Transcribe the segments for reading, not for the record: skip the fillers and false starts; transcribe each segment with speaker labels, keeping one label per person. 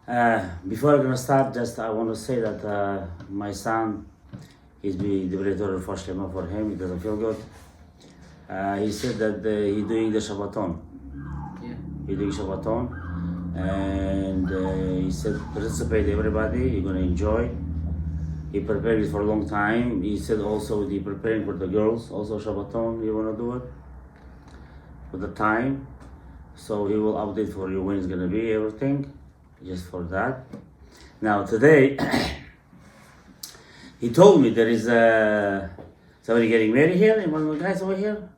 Speaker 1: Before I'm gonna start, just I want to say that my son, he's the Torah for Shlema for him. He doesn't feel good. He said that he's doing the Shabbaton.
Speaker 2: Yeah.
Speaker 1: He's doing Shabbaton, and he said participate everybody. You're gonna enjoy. He prepared it for a long time. He said also he preparing for the girls also Shabbaton. You wanna do it for the time, so he will update for you when it's gonna be everything. Just for that. Now today, he told me there is somebody getting married here. One of the guys over here.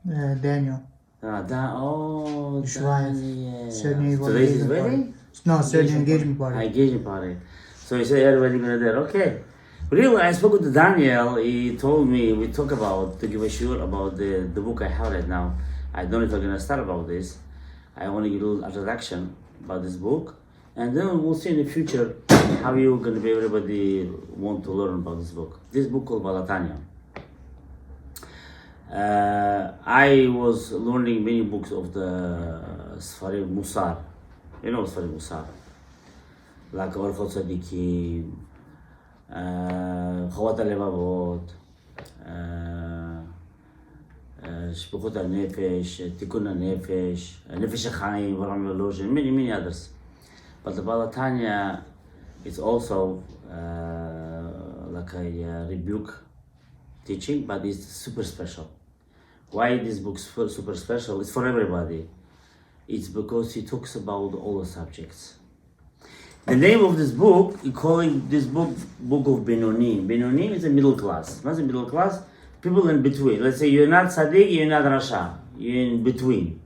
Speaker 3: Daniel.
Speaker 1: Daniel.
Speaker 3: Certain
Speaker 1: Today's his wedding?
Speaker 3: No, certain engagement party.
Speaker 1: Engagement party. So he said everybody gonna there. Okay. Really, I spoke with Daniel. He told me we talk about to give a sure about the book I have right now. I don't know if I'm gonna start about this. I want to give a little introduction about this book. And then we'll see in the future how you're going to be everybody want to learn about this book. This book called Tanya. I was learning many books of the Sfari Musar. You know Sfari Musar. Like Orchot Tzadikim, Chawat HaLevavot, Shpuchot HaNefesh, Tikkun HaNefesh, Nefesh HaChaim, Varam Velozhin, many others. But the Tanya is also like a rebuke teaching, but it's super special. Why this book's super special? It's for everybody. It's because he talks about all the subjects. The name of this book, he calling this book of Benonim. Benonim is a middle class. What's a middle class? People in between. Let's say you're not Tzaddik, you're not Rasha. You're in between.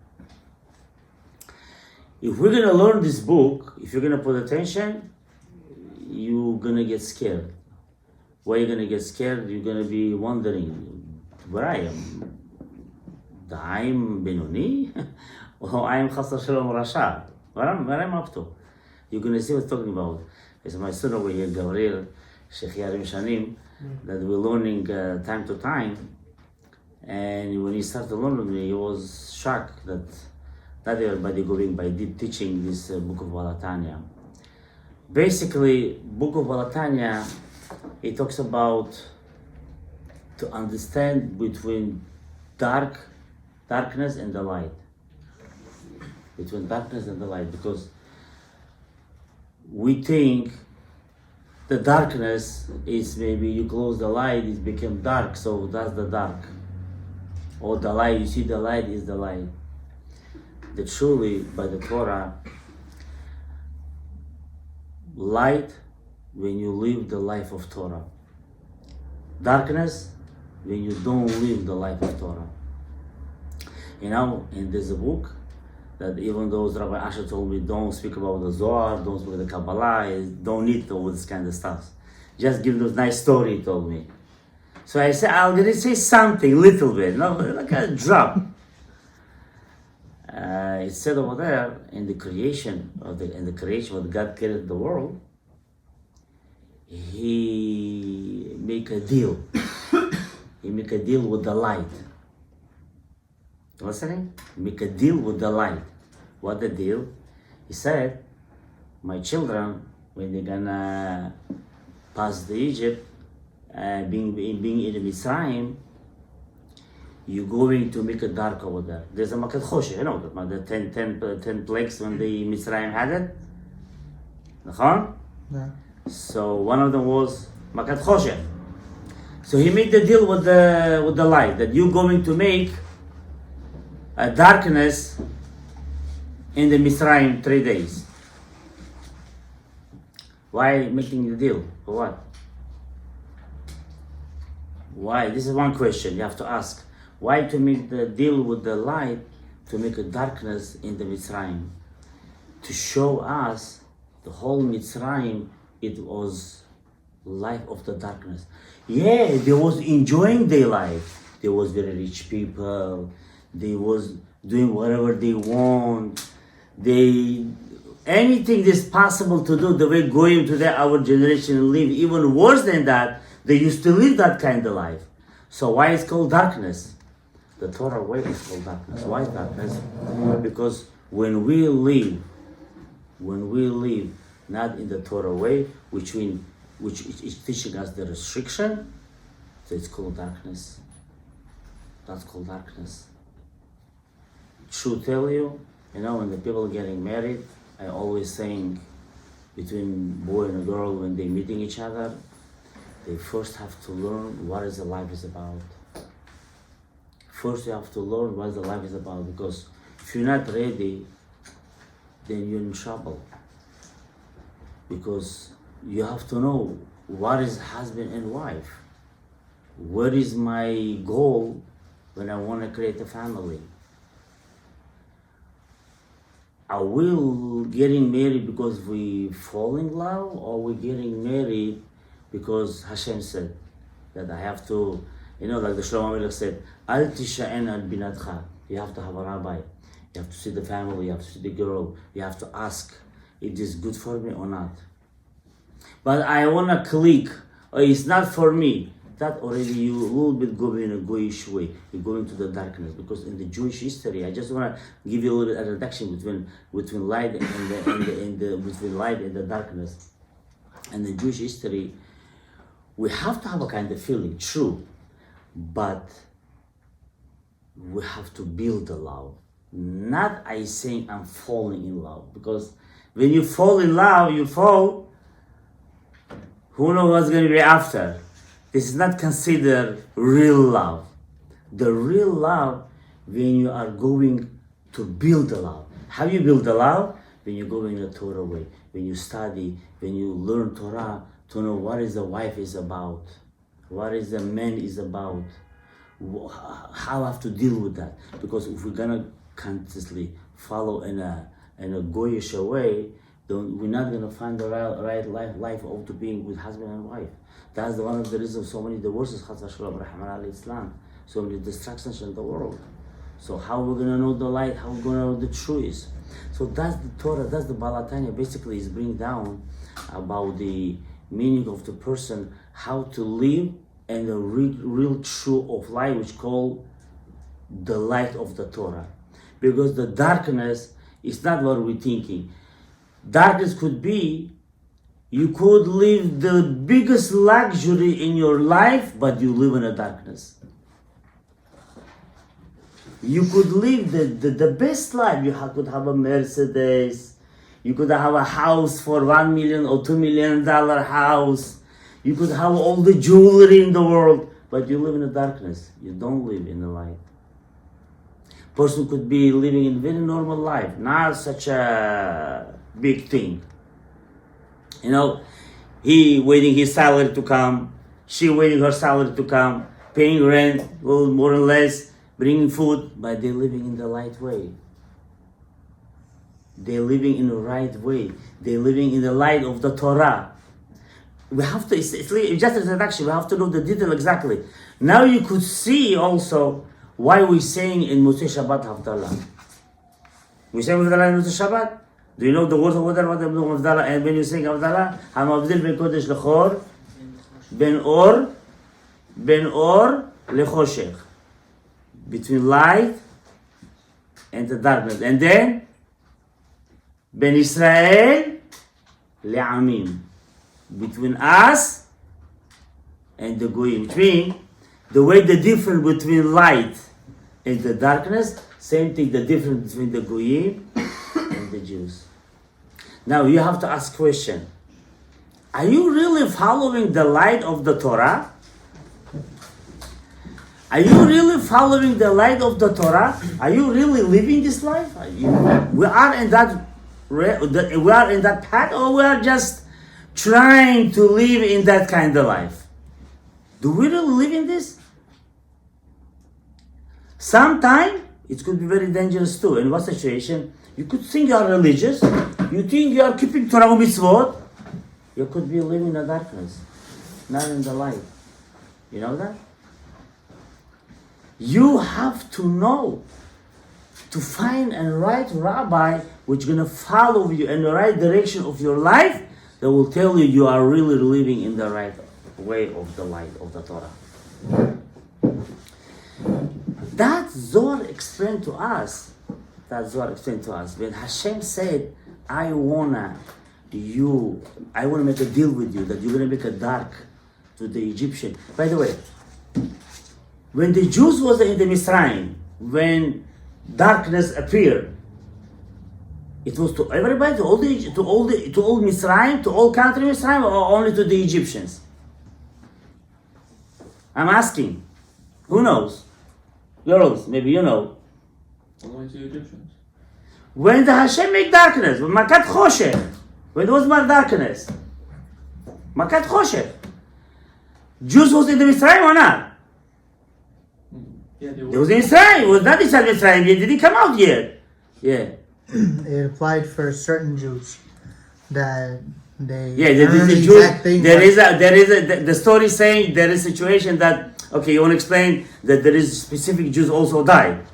Speaker 1: If we're gonna learn this book, if you're gonna put attention, you're gonna get scared. Why you're gonna get scared? You're gonna be wondering where I am. I'm Benoni, or I am Chasar Shalom Rasha. Where I'm up to? You're gonna see what I'm talking about. It's my son over here, Gabriel, Sheikh Yarim Shanim, that we're learning time to time. And when he started to learn with me, he was shocked that not everybody going by deep teaching this book of Tanya. Basically, book of Tanya, it talks about to understand between darkness and the light. Between darkness and the light, because we think the darkness is maybe you close the light, it became dark, so that's the dark. Or the light, you see the light is the light. That truly, by the Torah, light when you live the life of Torah. Darkness when you don't live the life of Torah. You know, and there's a book that even though Rabbi Asher told me don't speak about the Zohar, don't speak about the Kabbalah, don't need all this kind of stuff. Just give those nice story, he told me. So I said, I'm gonna say something, little bit, no, like a drop. It said over there in the creation of what God created the world, He make a deal. He make a deal with the light. Listening? Make a deal with the light. What the deal? He said, my children, when they're gonna pass the Egypt, being in the Mitzrayim, you're going to make it dark over there. There's a Makat Choshe, you know, the 10 plagues when the Mitzrayim had it.
Speaker 3: Yeah.
Speaker 1: So one of them was Makat Choshe. So he made the deal with the light, that you're going to make a darkness in the Mitzrayim 3 days. Why making the deal? For what? Why? This is one question you have to ask. Why to make the deal with the light to make a darkness in the Mitzrayim? To show us the whole Mitzrayim, it was life of the darkness. Yeah, they was enjoying their life. They was very rich people. They was doing whatever they want. Anything that's possible to do, the way going to our generation live, even worse than that, they used to live that kind of life. So why it's called darkness? The Torah way is called darkness. Why darkness? Because when we live not in the Torah way, which is teaching us the restriction. So it's called darkness. That's called darkness. True tell you, when the people are getting married, I always saying between boy and a girl when they're meeting each other, they first have to learn what is the life is about. First you have to learn what the life is about, because if you're not ready, then you're in trouble. Because you have to know what is husband and wife. What is my goal when I want to create a family? Are we getting married because we fall in love, or we getting married because Hashem said that I have to, like the Shlomo Melech said, Al tisha'en al binatcha. You have to have a rabbi. You have to see the family, you have to see the girl, you have to ask, is this good for me or not? But I want to click, or it's not for me. That already you a little bit going in a goyish way. You're going to the darkness, because in the Jewish history, I just want to give you a little bit of introduction between light and between light and the darkness. And the Jewish history, we have to have a kind of feeling, true, but we have to build the love. Not I saying I'm falling in love, because when you fall in love, you fall. Who knows what's going to be after? This is not considered real love. The real love, when you are going to build the love. How you build the love? When you go in the Torah way. When you study, when you learn Torah, to know what is the wife is about, what is the man is about, how I have to deal with that. Because if we're gonna consciously follow in a goyish way, then we're not gonna find the right life of to being with husband and wife. That's one of the reasons so many divorces, so many distractions in the world. So how we're gonna know the light? How we're gonna know the truth? So that's the Torah. That's the Tanya. Basically, is bring down about the meaning of the person, how to live, and the real true of light, which called the light of the Torah. Because the darkness is not what we're thinking. Darkness could be, you could live the biggest luxury in your life, but you live in a darkness. You could live the best life. You could have a Mercedes. You could have a house for $1 million or $2 million house. You could have all the jewelry in the world, but you live in the darkness. You don't live in the light. Person could be living in very normal life, not such a big thing. He waiting his salary to come, she waiting her salary to come, paying rent, a little more or less, bringing food, but they're living in the light way. They're living in the right way. They're living in the light of the Torah. We have to, it's just an introduction, we have to know the detail exactly. Now you could see also why we're saying in Motzei Shabbat Havdalah. We say Havdalah in Motzei Shabbat. Do you know the words of Havdalah? And when you sing Havdalah, Hamavdil ben Kodesh lechor, ben or lechoshech. Between light and the darkness. And then, ben Israel le'amim. Between us and the goyim. Which means, the way the difference between light and the darkness, same thing, the difference between the goyim and the Jews. Now you have to ask question. Are you really following the light of the Torah? Are you really following the light of the Torah? Are you really living this life? We are in that path, or we are just trying to live in that kind of life? Do we really live in this? Sometimes it could be very dangerous too. In what situation? You could think you are religious, you think you are keeping Torah mitzvot, you could be living in the darkness, not in the light. You know that? You have to know, to find a right rabbi which is going to follow you in the right direction of your life, that will tell you you are really living in the right way of the light of the Torah. That Zohar explained to us. When Hashem said, I wanna I want to make a deal with you that you're going to make a dark to the Egyptian. By the way, when the Jews was in the Mitzrayim, when darkness appeared, it was to everybody, to all Mitzrayim, to all country Mitzrayim, or only to the Egyptians? I'm asking. Who knows? Girls, maybe you know.
Speaker 2: Only to the Egyptians.
Speaker 1: When the Hashem make darkness, when Makat Choshech, when there was more darkness, Makat Choshech, Jews was in the Mitzrayim or not?
Speaker 2: Yeah,
Speaker 1: They was in Mitzrayim. It was not inside Mitzrayim yet. They didn't come out yet. Yeah.
Speaker 3: It applied for certain Jews that they
Speaker 1: Yeah, there
Speaker 3: learned
Speaker 1: is a
Speaker 3: the
Speaker 1: Jew.
Speaker 3: exact thing.
Speaker 1: There is the story saying there is a situation that, okay, you want to explain that there is specific Jews also died.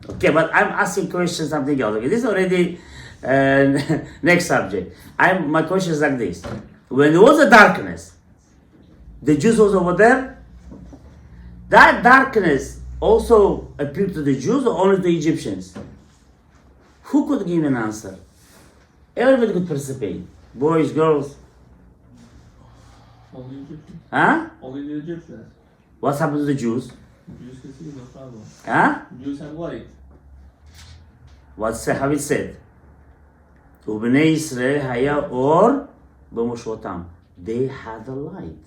Speaker 1: Okay, but I'm asking questions something else. Okay, this is already next subject. My question is like this: when there was a darkness, the Jews was over there. That darkness also appeared to the Jews or only to the Egyptians? Who could give an answer? Everybody could participate. Boys, girls.
Speaker 2: Only Egyptians.
Speaker 1: Huh?
Speaker 2: Only the Egyptians.
Speaker 1: What's happened to the Jews?
Speaker 2: Jews can see, no problem.
Speaker 1: Huh?
Speaker 2: Jews have light.
Speaker 1: How it said? ובני ישראל היה אור במושבותם. They had a light.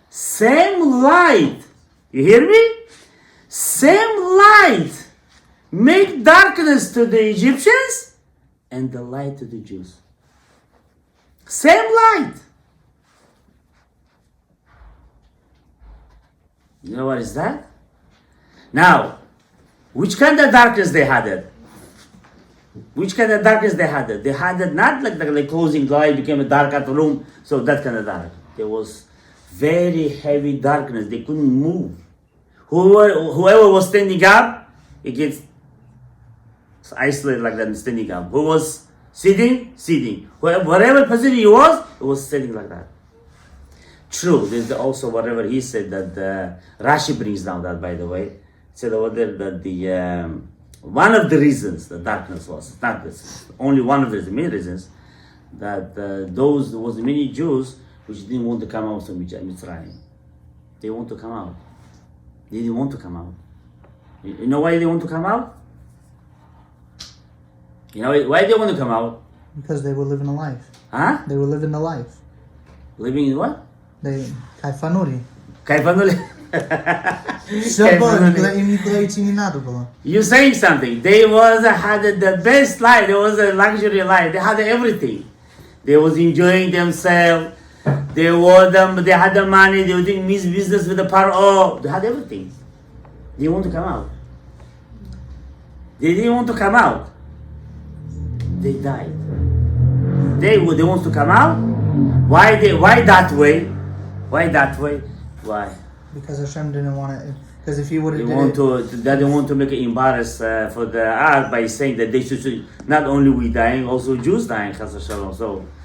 Speaker 1: Same light. You hear me? Same light. Make darkness to the Egyptians and the light to the Jews. Same light. You know what is that? Now, which kind of darkness they had it? Which kind of darkness they had it? They had it not like closing light became a dark at the room, so that kind of dark. There was very heavy darkness. They couldn't move. Whoever was standing up, it gets isolated like that and standing up. Who was sitting? Whatever position he was, it was standing like that. True, there's also whatever he said that Rashi brings down that, by the way. He said over there that the one of the reasons the darkness was, not this, only one of the many reasons, that there was many Jews which didn't want to come out from Mitzrayim. They want to come out. They didn't want to come out. You know why they want to come out? You know why they want to come out?
Speaker 3: Because they were living a life.
Speaker 1: Huh?
Speaker 3: They were living a life.
Speaker 1: Living in what?
Speaker 3: They Kaifanuri.
Speaker 1: Kaifanuli. You're saying something. They had the best life. There was a luxury life. They had everything. They was enjoying themselves. They had the money. They were doing business with the paro. They had everything. They want to come out. They didn't want to come out. They died. They want to come out. Why that way? Why that way? Why?
Speaker 3: Because Hashem didn't want it. Because if he would have
Speaker 1: they don't want to make it embarrassed for the art by saying that they should not only we dying, also Jews dying. Chas v'shalom.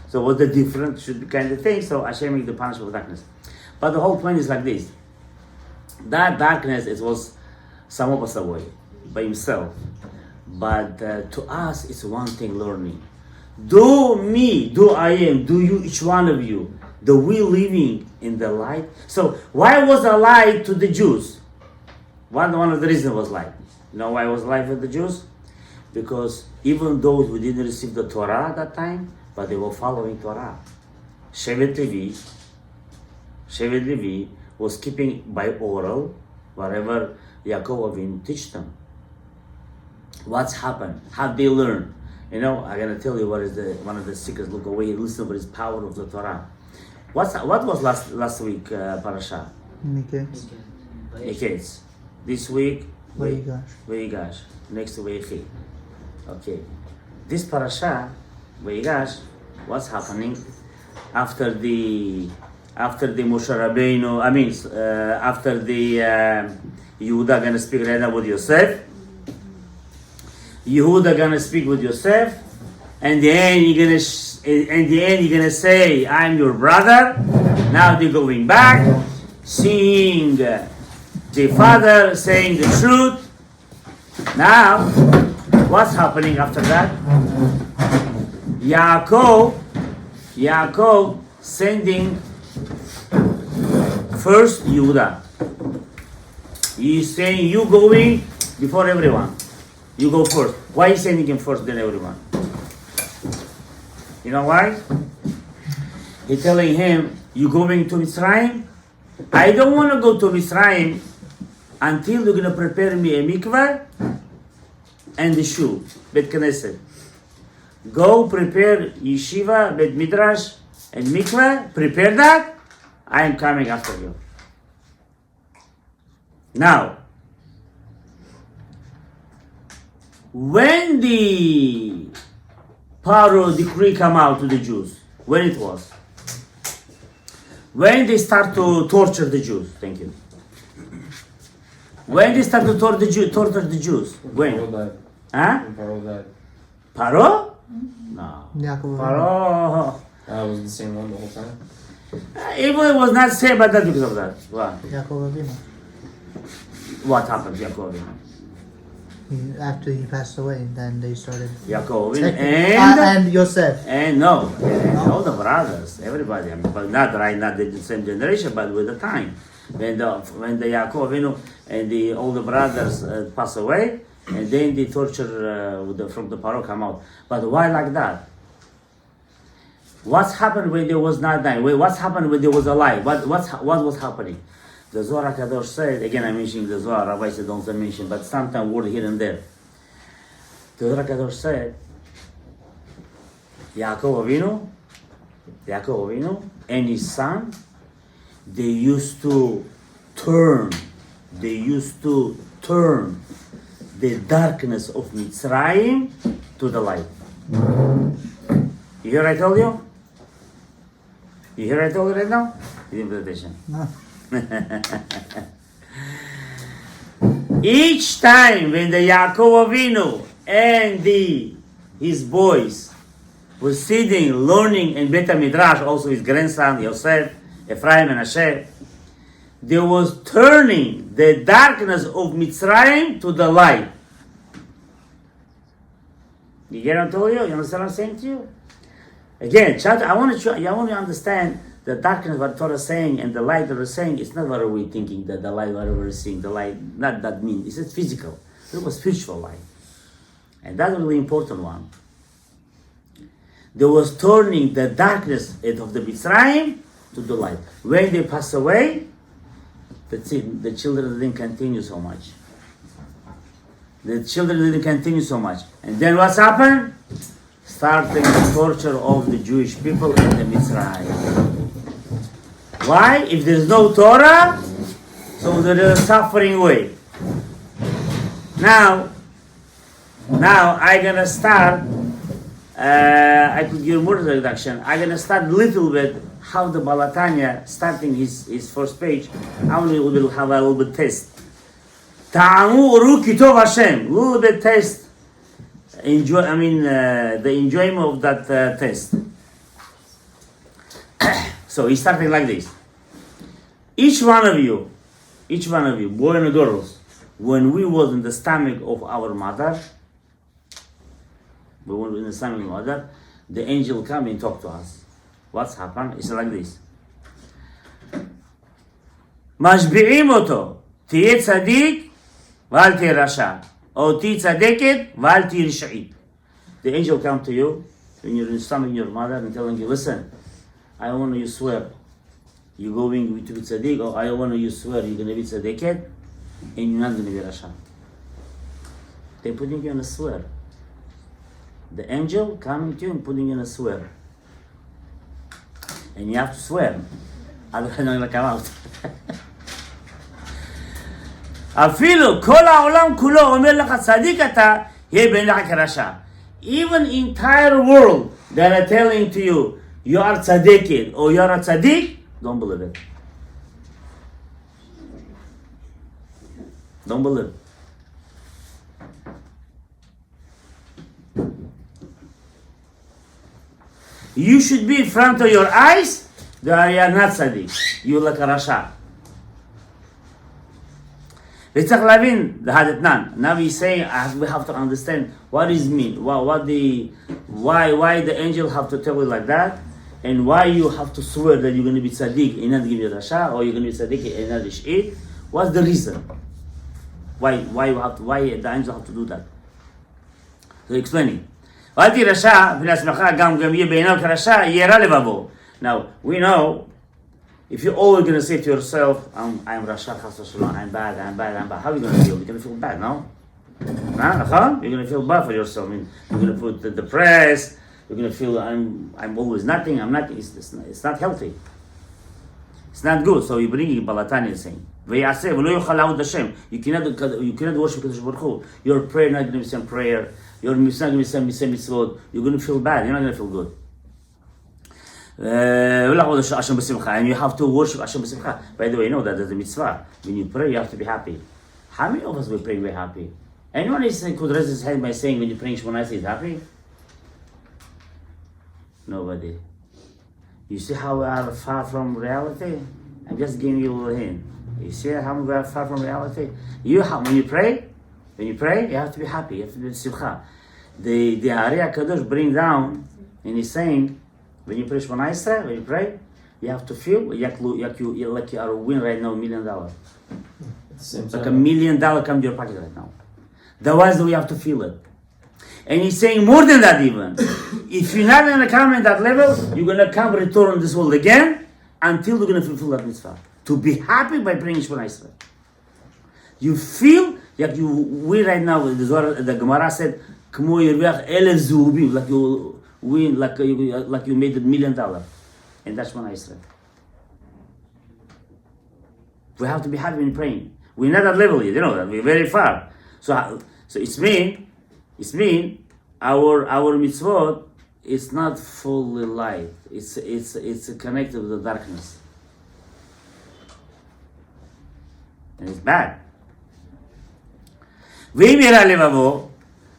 Speaker 1: So what's the difference? Should be kind of thing. So Hashem make the punishment of darkness. But the whole point is like this: that darkness was samo away by himself. But to us, it's one thing learning. Do I am, do you, each one of you, the we living in the light? So why was the light to the Jews? One of the reasons was light. You know why it was light for the Jews? Because even those who didn't receive the Torah at that time, but they were following Torah. Shevet Levi was keeping by oral whatever Yaakov Avinu teach them. What's happened? How they learn? You know, I'm gonna tell you what is one of the secrets. Look away, listen for his power of the Torah. What was last week parasha? Miketz. This week Vayigash. Next week Vayechi. Okay. This parasha Vayigash, what's happening after the Moshe Rabbeinu? After the Yehuda gonna speak right now with Yosef. Yehuda gonna speak with Yosef, and then you're gonna say, "I'm your brother." Now they're going back, seeing the father saying the truth. Now, what's happening after that? Yaakov sending first Yehuda. He's saying, you going before everyone. You go first. Why is sending him first than everyone? You know why? He's telling him, you going to Mitzrayim? I don't want to go to Mitzrayim until you're going to prepare me a mikveh and the shul, Bet Knesset. Go prepare yeshiva, Bet Midrash, and mikveh. Prepare that. I am coming after you. Now, when the Paro decree come out to the Jews, when it was? When they start to torture the Jews. Thank you. When they start to torture the Jews. When? Huh?
Speaker 4: Paro died.
Speaker 1: Paro? No.
Speaker 3: Yaakov.
Speaker 1: Paro.
Speaker 4: That was the same one the whole time.
Speaker 1: Even it was not saved, but that's because of that. What?
Speaker 3: Yaakov Avinu.
Speaker 1: What happened, Yaakov?
Speaker 3: After he passed away, then they started.
Speaker 1: Yaakov
Speaker 3: And Yosef.
Speaker 1: and all the brothers, everybody. I mean, but not right now the same generation, but with the time when the Yaakov Avinu and the older brothers pass away, and then the torture from the Paro come out. But why like that? What's happened when there was not dying? What's happened when there was alive? What was happening? The Zohar HaKadosh said, again I'm mentioning the Zohar, Rabbi said don't mention, but sometimes word here and there. The Zohar HaKadosh said, Yaakov Avinu and his son, they used to turn the darkness of Mitzrayim to the light. You hear I told you? You hear I told you right now? You didn't pay attention.
Speaker 3: No.
Speaker 1: Each time when the Yaakov Avinu and his boys were sitting, learning in Bet Midrash, also his grandson Yosef, Ephraim and Asher, they was turning the darkness of Mitzrayim to the light. You get what I told you? You understand what I'm saying to you? Again, I want you to understand the darkness what Torah is saying and the light that we're saying, it's not what we're thinking that the light, whatever we're seeing, the light, not that means, it's physical. It was spiritual light. And that's a really important one. There was turning the darkness of the Mitzrayim to the light. When they pass away, that's it. The children didn't continue so much. And then what's happened? Starting the torture of the Jewish people in the Mitzrayim. Why? If there's no Torah, so there is suffering way. Now I'm gonna start. I could give more introduction. I'm gonna start a little bit how the Tanya starting his first page. I will have a little bit test. Ta'amu uru kitov Hashem. Little bit test. Enjoy. The enjoyment of that test. So he's starting like this. Each one of you, boy and girls, when we was in the stomach of our mother, the angel come and talk to us. What's happened? It's like this. משביעים אותו, תהיה צדיק ואל תהיה רשע, או תהיה צדקת ואל תהיה רשעית. The angel come to you when you're in the stomach of your mother and telling you, listen, I want you to swear you're going to be tzaddik, or I want you to swear you're going to be tzaddiket, and you're not going to be rasha. They're putting you on a swear. The angel coming to you and putting you on a swear. And you have to swear. Otherwise, not going to come out. אפילו כל העולם כולו אומר לך צדיק אתה, יהיה בין לך כרשע. Even entire world that are telling to you, you are tzaddikin or you are a tzaddik, don't believe it. Don't believe. You should be in front of your eyes that you are not tzaddik. You like a rasha. וצריך להבין, ההדתנן. Now he's saying, we have to understand what is mean, why the angel have to tell you like that, and why you have to swear that you're going to be tzaddik and not give you rasha, or you're going to be tzaddik and not ish'id. What's the reason? Why the angel have to do that? So explaining. ואל תהיה רשע, ולעצמך גם יהיה בעיניו כרשע, יהיה רע לבבו. Now, we know, if you're always going to say to yourself, I'm rasha, chas v'shalom, I'm bad, how are you going to feel? You're going to feel bad, no? You're going to feel bad for yourself. I mean, you're going to feel depressed, you're going to feel, I'm always nothing, I'm nothing. It's not healthy. It's not good. So you bring Balatani saying, ויעשה ולא יוכל לעבוד השם. You cannot worship Kadosh Baruch Hu. Your prayer not going to be some prayer. You're not going to be some mitzvot. You're going to feel bad. You're not going to feel good. And you have to worship Hashem b'simcha. By the way, you know that there's a mitzvah. When you pray, you have to be happy. How many of us will pray very happy? Anyone could raise his hand by saying when you pray Shemona Esrei is happy? Nobody. You see how we are far from reality? I'm just giving you a little hint. You see how we are far from reality? When you pray, you have to be happy. You have to be simcha. The Ari HaKadosh bring down, and he's saying, when you pray Shemona Esrei, when you pray, you have to feel like you are winning right now $1 million. Like $1 million come to your pocket right now. Otherwise, we have to feel it. And he's saying more than that even. If you're not going to come in that level, you're going to come return in this world again until you're going to fulfill that mitzvah. To be happy by praying Shemona Esrei. You feel like you win right now. The Gemara said, "K'mo yirviach elef zehubim," like you win, like you made $1 million, and that's Shemona Esrei. We have to be happy when praying. We're not at that level yet. You know that we're very far. So it's mean our mitzvot is not fully light. It's connected with the darkness, and it's bad. ואם יראה לבבו,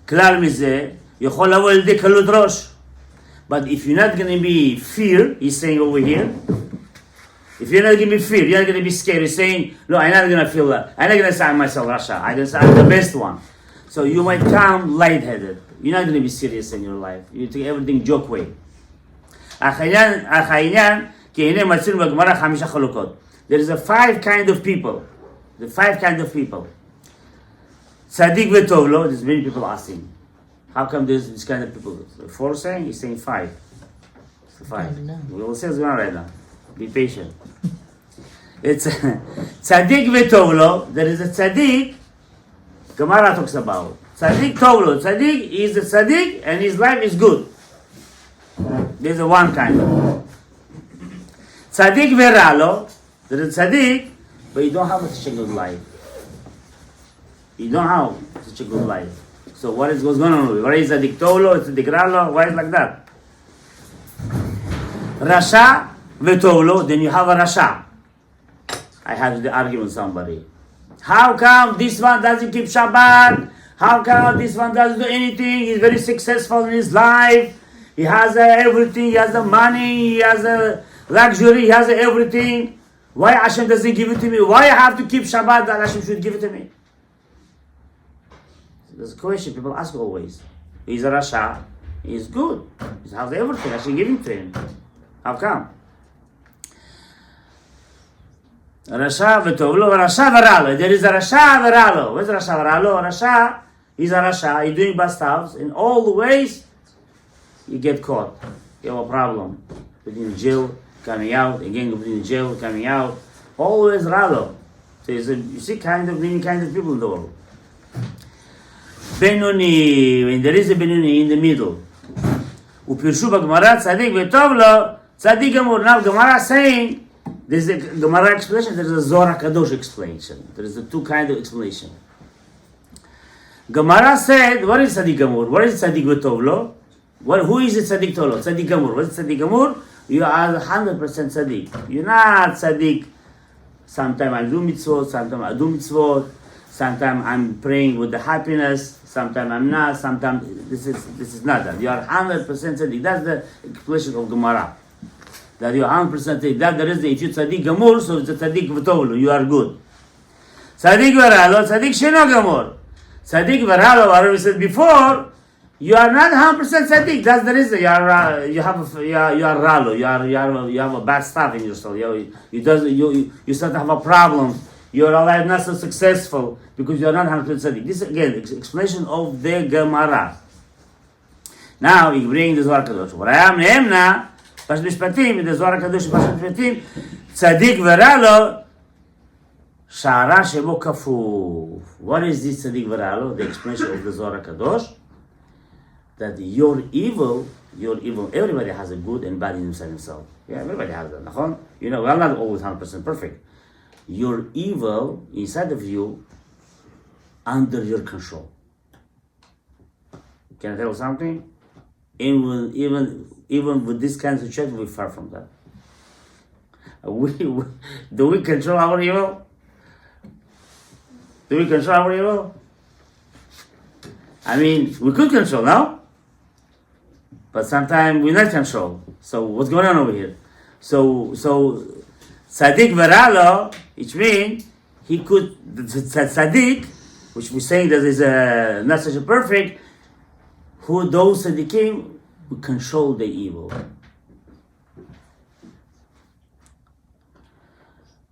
Speaker 1: כלל מזה, יכול לבוא לידי קלות ראש. But if you're not going to be fear, he's saying over here, if you're not going to be fear, you're not going to be scared, he's saying, no, I'm not going to feel that. I'm not going to say myself Rasha. I'm going to say I'm the best one. So you might come lightheaded. You're not going to be serious in your life. You take everything joke way. אך העניין, כי הנה מצאנו בגמרא 5 חלוקות. There is a 5 kind of people. The 5 kind of people. Tzaddik v'tov lo, there's many people asking. How come there's this kind of people? 4 saying? He's saying 5. It's 5. We will say it's one right now. Be patient. It's tzaddik v'tov lo. There is a tzaddik. Gemara talks about tzaddik tov lo. Tzaddik is a tzaddik and his life is good. There's a one kind. Tzaddik v'ra lo. There is tzaddik, but you don't have such a good life. You don't have such a good life. So what is going on with you? Why is tzaddik tov lo? It's tzaddik ra lo? Why is it like that? Rasha v'tov lo. Then you have a rasha. I had to argue with somebody. How come this one doesn't keep Shabbat? How come this one doesn't do anything? He's very successful in his life. He has everything. He has the money. He has the luxury. He has everything. Why Hashem doesn't give it to me? Why I have to keep Shabbat that Hashem should give it to me? There's a question people ask always. He's a Rasha. He's good. He has everything. Hashem giving to him. How come? Rasha v'tov lo, Rasha v'ra lo. There is a Rasha v'ra lo. What's Rasha v'ra lo? Rasha is a Rasha. He's doing bad stuff. In all the ways, you get caught. You have a problem. Within jail, coming out. Again, within jail, coming out. Always ralo. So you see many kinds of people in the world. Benoni, when there is a Benoni in the middle. Upirshu b'Gemara tzaddik v'tov lo, tzaddik gamur. Now Gemara saying, there's a Gemara explanation, there's a Zohar HaKadosh explanation. There is a 2 kind of explanation. Gemara said, what is tzaddik gamur? What is tzaddik v'tov lo? Who is it tzaddik tov lo? Tzaddik gamur. What is tzaddik gamur? You are 100% tzaddik. You're not tzaddik. Sometimes I do mitzvot, sometimes I do mitzvot. Sometimes I'm praying with the happiness, sometimes I'm not, sometimes this is not that. You are 100% tzaddik. That's the explanation of Gemara. That you are 100% tzaddik. That there is the if you tzaddik gamur, so it's a tzaddik v'tov lo. You are good. Tzaddik veralo, tzaddik sheno gamor. Tzaddik veralo, what we said before, you are not 100% tzaddik. That's the reason you are ralo. You have a bad stuff in yourself. You start to have a problem. Your life not so successful because you are not 100% tzaddik. This again explanation of the Gemara. Now we bring the Zohar Kadosh. What I am Neemna, Pash Mishpatim, the Zohar Kadosh, Pash Mishpatim, tzaddik veralo. Shara shebo kafuf. What is this tzaddik veralo? The explanation of the Zohar Kadosh. That your evil, everybody has a good and bad inside himself. Yeah, everybody has that. You know, we are not always 100% perfect. Your evil inside of you, under your control. Can I tell you something? Even with this kind of situation, we're far from that. Do we control our evil? Do we control our evil? I mean, we could control, no? But sometimes we not control. So what's going on over here? So tzaddik veralo, which means he could tzaddik, which we're saying that is not such a perfect, who those tzaddikim who control the evil.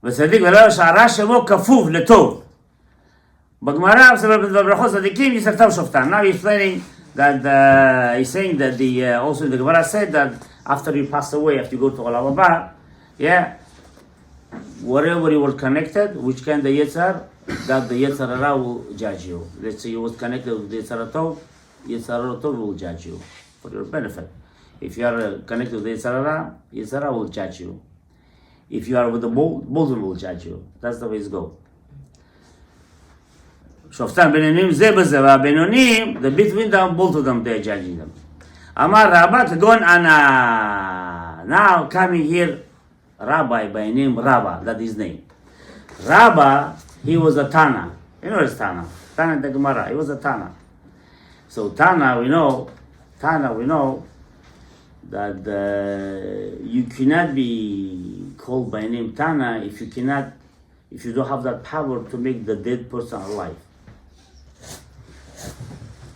Speaker 1: וצדיק ולא שערה שמו כפוף לטוב. בגמרא, בברכות צדיקים, יסרטב שופטן. Now he's explaining that he's saying that also the Gemara said that after you pass away, after you go to Olam Haba, yeah, whatever you were connected, which kind of Yetzar, that the Yetzar Hara will judge you. Let's say you was connected with the Yetzar Tov, Yetzar Tov will judge you for your benefit. If you are connected with the Yetzar Hara, Yetzar Hara will judge you. If you are with the both of them will judge you. That's the way it goes. שופטן בינונים זה בזה, והבינונים, the between them, both of them, they're judging them. אמר רבא כגון אנא. Now coming here, rabbi by name Rabba, that is his name. Rabba, he was a Tana. You know what's Tana? Tana the Gemara, he was a Tana. So Tana, we know that you cannot be called by name Tana if you don't have that power to make the dead person alive.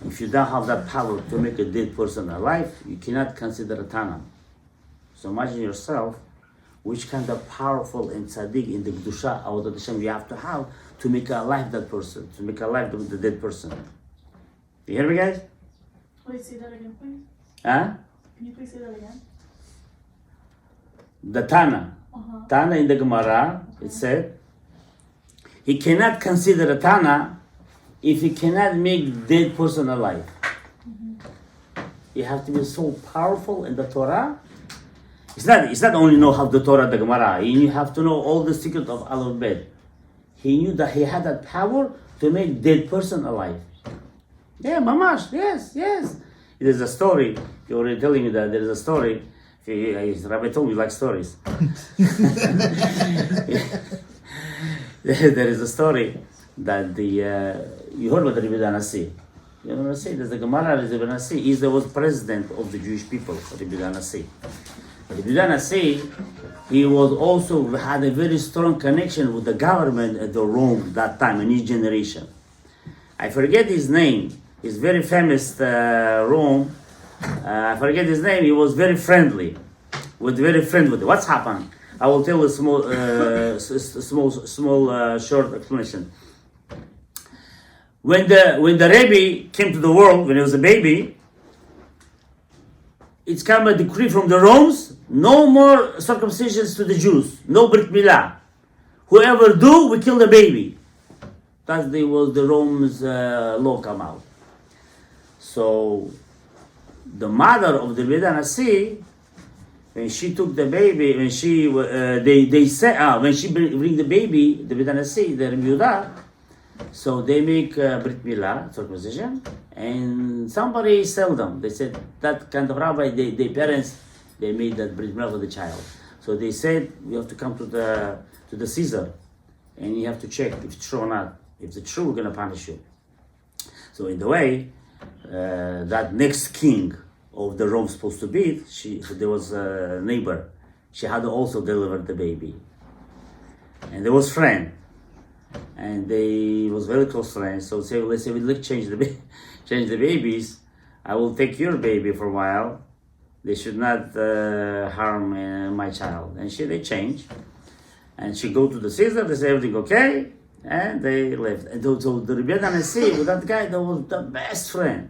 Speaker 1: If you don't have that power to make a dead person alive, you cannot consider a Tana. So imagine yourself, which kind of powerful and tzaddik in the Kedusha, Avodat Hashem, you have to make alive that person, to make alive the dead person. You hear me, guys?
Speaker 5: Wait, say that again, please.
Speaker 1: Huh?
Speaker 5: Can you please say that again?
Speaker 1: The Tana. Tana in the Gemara, it said, he cannot consider a Tana if he cannot make dead person alive. You have to be so powerful in the Torah. It's not only know how the Torah, the Gemara. You have to know all the secret of alphabet. He knew that he had that power to make dead person alive. Yeah, mamash. Yes. There's a story. You're already telling me that there is a story. Rabbi told me you like stories. There is a story that you heard about the Rabbi Nasi. You know what I say? There's the Gemara. Rabbi Nasi. He was president of the Jewish people. Rabbi Nasi. Rabbi Nasi, he was also had a very strong connection with the government at the Rome that time in his generation. I forget his name. He's very famous Rome. I forget his name. He was very friendly. What's happened? I will tell a small, short explanation. When the Rebbe came to the world, when he was a baby, it's come a decree from the Romans: no more circumcisions to the Jews, no brit milah. Whoever do, we kill the baby. That was the Romans' law come out. So the mother of the Rebbe Nasi, when she took the baby, when she they said when she bring the baby, the Rebbe Nasi, the Rebbe Yehuda, so they make brit milah, circumcision, and somebody sell them. They said that kind of rabbi, their parents, they made that brit milah for the child. So they said we have to come to the Caesar, and you have to check if it's true or not. If it's true, we're gonna punish you. So in the way, that next king of the Rome supposed to be, there was a neighbor. She had also delivered the baby, and there was friend. and they was very close friends. So say, let's say we like change the babies. I will take your baby for a while. They should not harm my child. And they change, and she go to the Caesar. They say everything okay, and they left. And so the Rabbi Nasi with that guy, that was the best friend.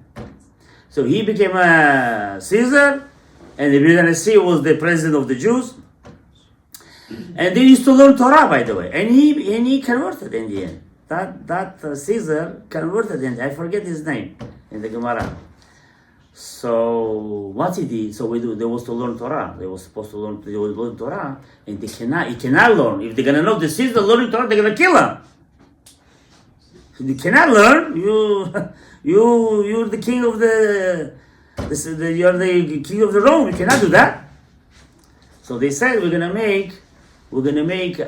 Speaker 1: So he became a Caesar, and the Rabbi Nasi was the president of the Jews. And they used to learn Torah, by the way, and he converted in the end. That Caesar converted in the end. I forget his name in the Gemara. So what he did? So they was to learn Torah. They were supposed to learn Torah, and he cannot learn. If they're gonna know the Caesar learning Torah, they're gonna kill him. You cannot learn. You're the king of you're the king of the Rome. You cannot do that. So they said we're gonna make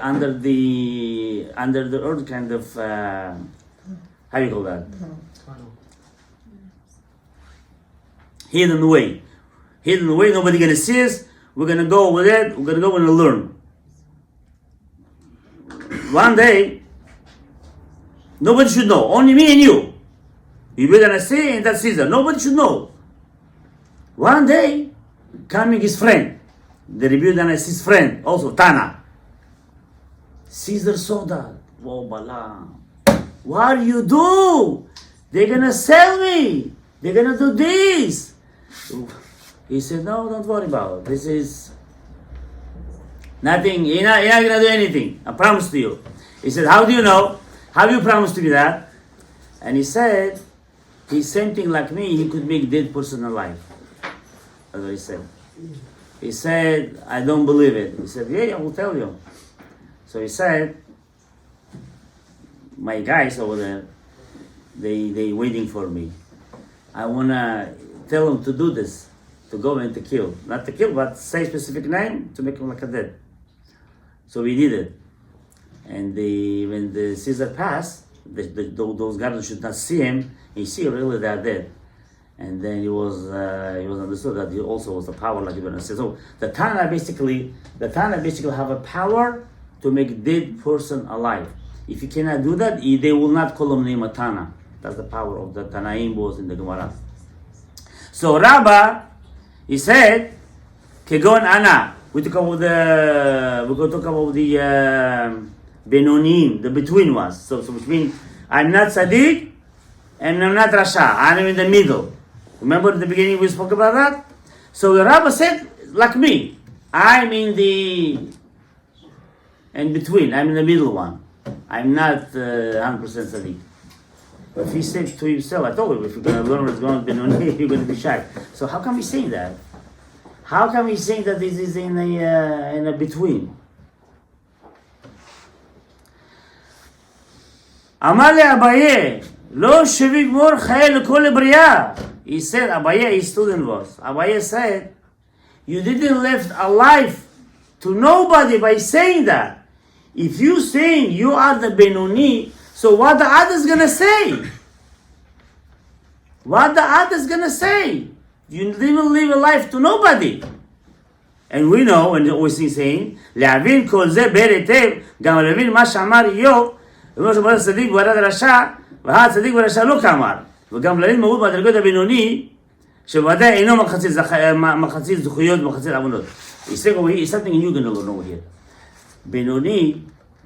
Speaker 1: under the earth kind of how you call that? Hidden way. Nobody gonna see us. We're gonna go with it. We're gonna go and learn. One day, nobody should know. Only me and you. You're gonna see, and that's Caesar. Nobody should know. One day, coming his friend, the Rebbe Nasi's friend, also Tanya. Caesar saw that. Whoa, Balaam. What do you do? They're gonna sell me. They're gonna do this. He said, no, don't worry about it. This is nothing. You're not gonna do anything. I promise to you. He said, how do you know? How do you promise to me that? And he said, he's same thing like me. He could make dead person alive. That's what he said. He said, I don't believe it. He said, yeah, I will tell you. So he said, my guys over there, they waiting for me. I wanna tell them to do this, to go and to kill. Not to kill, but say specific name to make him like a dead. So we did it. And when the Caesar passed, those guards should not see him. He see really they are dead. And then he was understood that he also was the power, like you're gonna say. So the Tanya basically have a power to make dead person alive. If you cannot do that, they will not call him name a Tanya. That's the power of the Tanaim was in the Gemara. So Rabbah, he said, Kegon Ana. We talk about the Benonim, the between ones. So which means I'm not Tzaddik and I'm not Rasha. I'm in the middle. Remember at the beginning we spoke about that? So the Rabbah said, like me, I'm in between. I'm in the middle one. I'm not 100% Tzaddik. But if he said to himself, I told him, if you're going to learn what's going on Benoni, you're going to be shy. So how come he's saying that? How come he's saying that this is in a between? Amar le Abaye, lo shevi gmor chaye lekol lebriya. He said, Abaye, his student was. Abaye said, you didn't left alive to nobody by saying that. If you saying you are the Benoni, so what the others gonna say? What the others gonna say? You didn't live a life to nobody. And we know, and always saying, להבין כל זה בהיטב, גם להבין מה שאמר איוב, ומה שאמר הצדיק וירד הרשע, והצדיק והרשע לא כאמר. וגם להבין מהות בדרגות הבינוני, שוודאי אינו מחצית זכויות ומחצית עוונות. He's saying over here, it's something you're gonna learn over here. Benoni,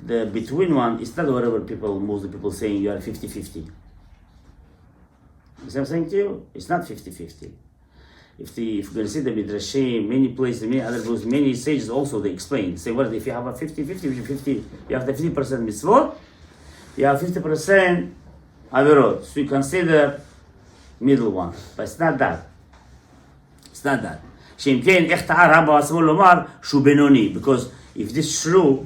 Speaker 1: the between one, it's not whatever most of the people saying you are 50-50. You see what I'm saying to you? It's not 50-50. If you're going to see the Midrashim, many places, many other books, many sages also, they explain. Say, well, if you have a 50-50, you have the 50% mitzvot, you have 50% averot. So you consider middle one. But it's not that. It's not that. שאם כן, איך טעה רבא עצמו לומר שהוא בינוני? Because if this is true,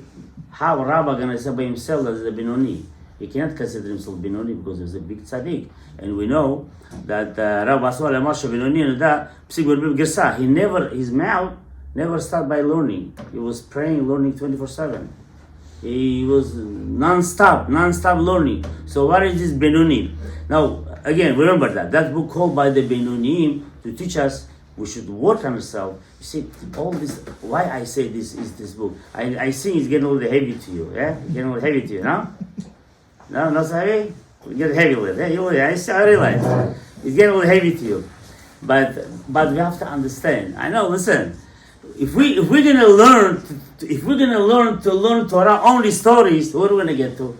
Speaker 1: how Rabbah gonna say by himself that he's a Benoni? He cannot consider himself Benoni because he's a big tzaddik. And we know that Rabbah Aswal Amasha Benoni and that his mouth never stopped by learning. He was praying, learning 24/7. He was non-stop learning. So what is this Benoni? Now, again, remember that book called by the Benonim to teach us we should work on ourselves. You see, all this, why I say this is this book. I see it's getting a little heavy to you, yeah? Getting a little heavy to you, no? No, not so heavy? We get heavy with it. I realize. It's getting a little heavy to you. But we have to understand. I know, listen, if we're gonna learn to learn Torah only stories, what are we gonna get to?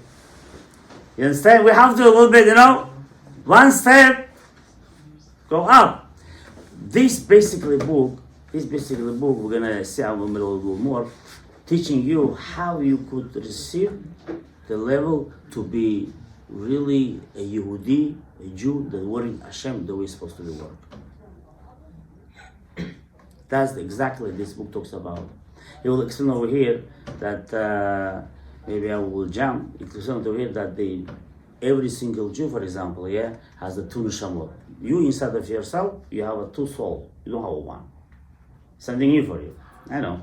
Speaker 1: You understand? We have to a little bit, one step, go up. This basically book, we're gonna see a little more, teaching you how you could receive the level to be really a Yehudi, a Jew that working Hashem the way it's supposed to be work. That's exactly this book talks about. He will explain over here that maybe I will jump. It will explain over here that every single Jew, for example, has the two neshamot. You inside of yourself, you have a two soul. You don't have a one. Something new for you. I know.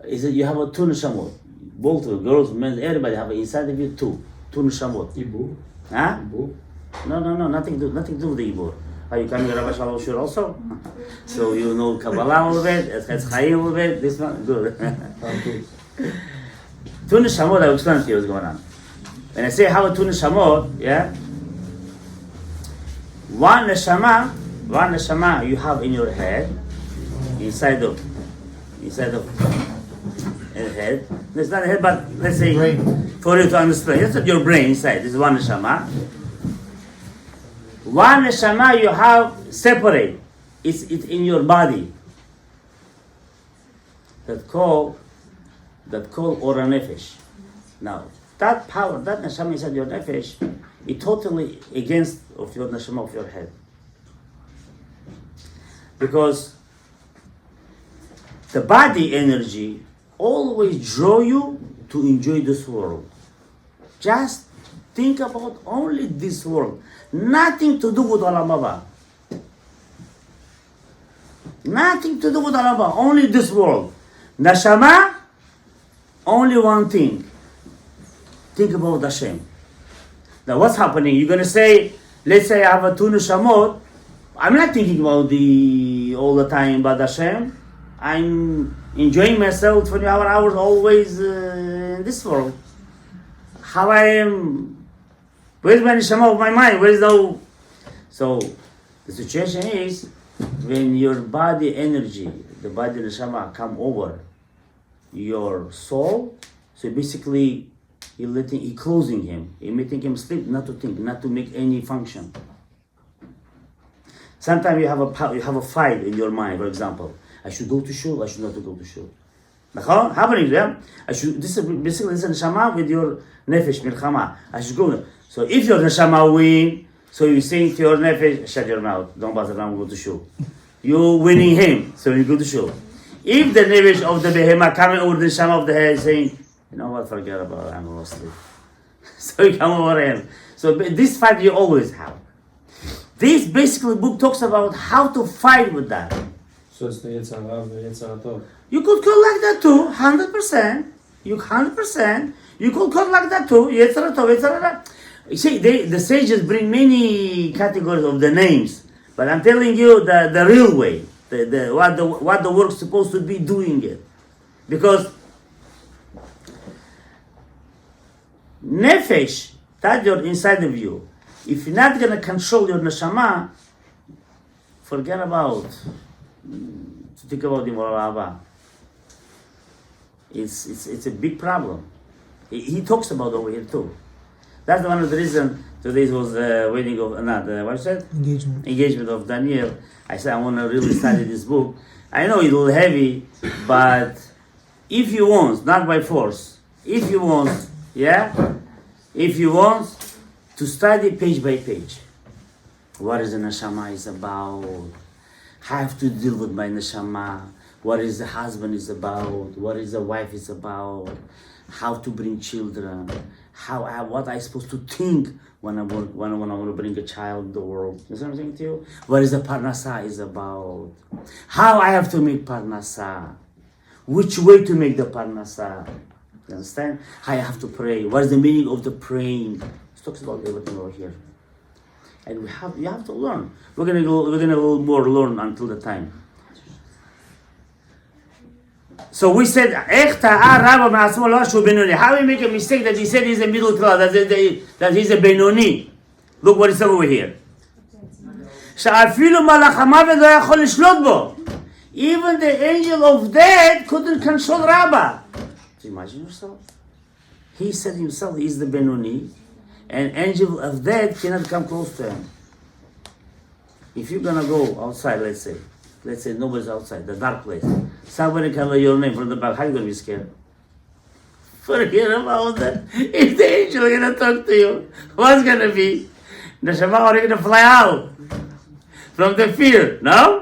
Speaker 1: Is that you have a two neshamot. Both girls, men, everybody have inside of you two neshamot.
Speaker 4: Ibur.
Speaker 1: Huh?
Speaker 4: Ibur.
Speaker 1: No, nothing to do with the Ibur. Are you coming to Rabbi Shalom Shur also? So you know Kabbalah a little bit, Etchetz Chaim a little bit, this one, good. Two neshamot, I will explain to you what's going on. When I say how a two neshamot, one neshama you have in your head, inside of the head. It's not a head, but let's say
Speaker 3: Brain.
Speaker 1: for you to understand, it's not your brain inside. This is one neshama. One neshama you have separate. It's in your body. That call Ora Nefesh. Now that power, that neshama inside your nefesh, is totally against of your neshama of your head. Because the body energy always draw you to enjoy this world. Just think about only this world. Nothing to do with Olam Haba. Nothing to do with Olam Haba. Only this world. Neshama, only one thing. Think about Hashem. Now what's happening? You're going to say, let's say I have a two neshamot. I'm not thinking about all the time about Hashem. I'm enjoying myself 24 hours always in this world. How I am, where's my neshama of my mind? Where's the... So the situation is when your body energy, the body neshama come over your soul, so basically he closing him, he making him sleep, not to think, not to make any function. Sometimes you have a fight in your mind, for example. I should go to shul, I should not go to shul. Happening, this is basically this neshama with your nefesh, milchama. I should go. So if your neshama win, so you saying to your nefesh, shut your mouth, don't bother around, go to shul. You winning him, so you go to shul. If the nefesh of the behema coming over the neshama of the head saying, you know what, forget about it, I'm going to sleep. So you come over him. So this fight you always have. This basically book talks about how to fight with that.
Speaker 4: So it's the Yitzhak Rav, the Yitzhak Tov.
Speaker 1: You could call like that too, 100%. You 100%. You could call like that too. Yitzhak Tov, Yitzhak Rav. You see, the sages bring many categories of the names, but I'm telling you the real way, what the work's supposed to be doing it, because nefesh, that you're inside of you, if you're not gonna control your neshama, forget about to think about the Olam. It's a big problem. He talks about over here too. That's one of the reasons today was wedding of what you said? Engagement of Daniel. I said I want to really study this book. I know it's a little heavy, but if you want, not by force, if you want, if you want to study page by page, what is the neshama is about, how I have to deal with my neshama, what is the husband is about, what is the wife is about, how to bring children, what I supposed to think when I want to bring a child in the world. You know what I'm saying to you? What is the parnasa is about? How I have to make parnasa? Which way to make the parnasa? You understand? How I have to pray? What is the meaning of the praying? It talks about everything over here. And you have to learn. We're gonna a little more learn until the time. So we said, how we make a mistake that he said he's a middle class, that he's a Benoni. Look what he said over here. Even the angel of death couldn't control Rabbah. So imagine yourself. He said himself he's the Benoni, and angel of death cannot come close to him. If you're gonna go outside, let's say nobody's outside, the dark place, somebody can know your name from the back, how are you gonna be scared? Forget about that. If the angel is gonna talk to you, what's gonna be? The Shema are gonna fly out from the fear, no?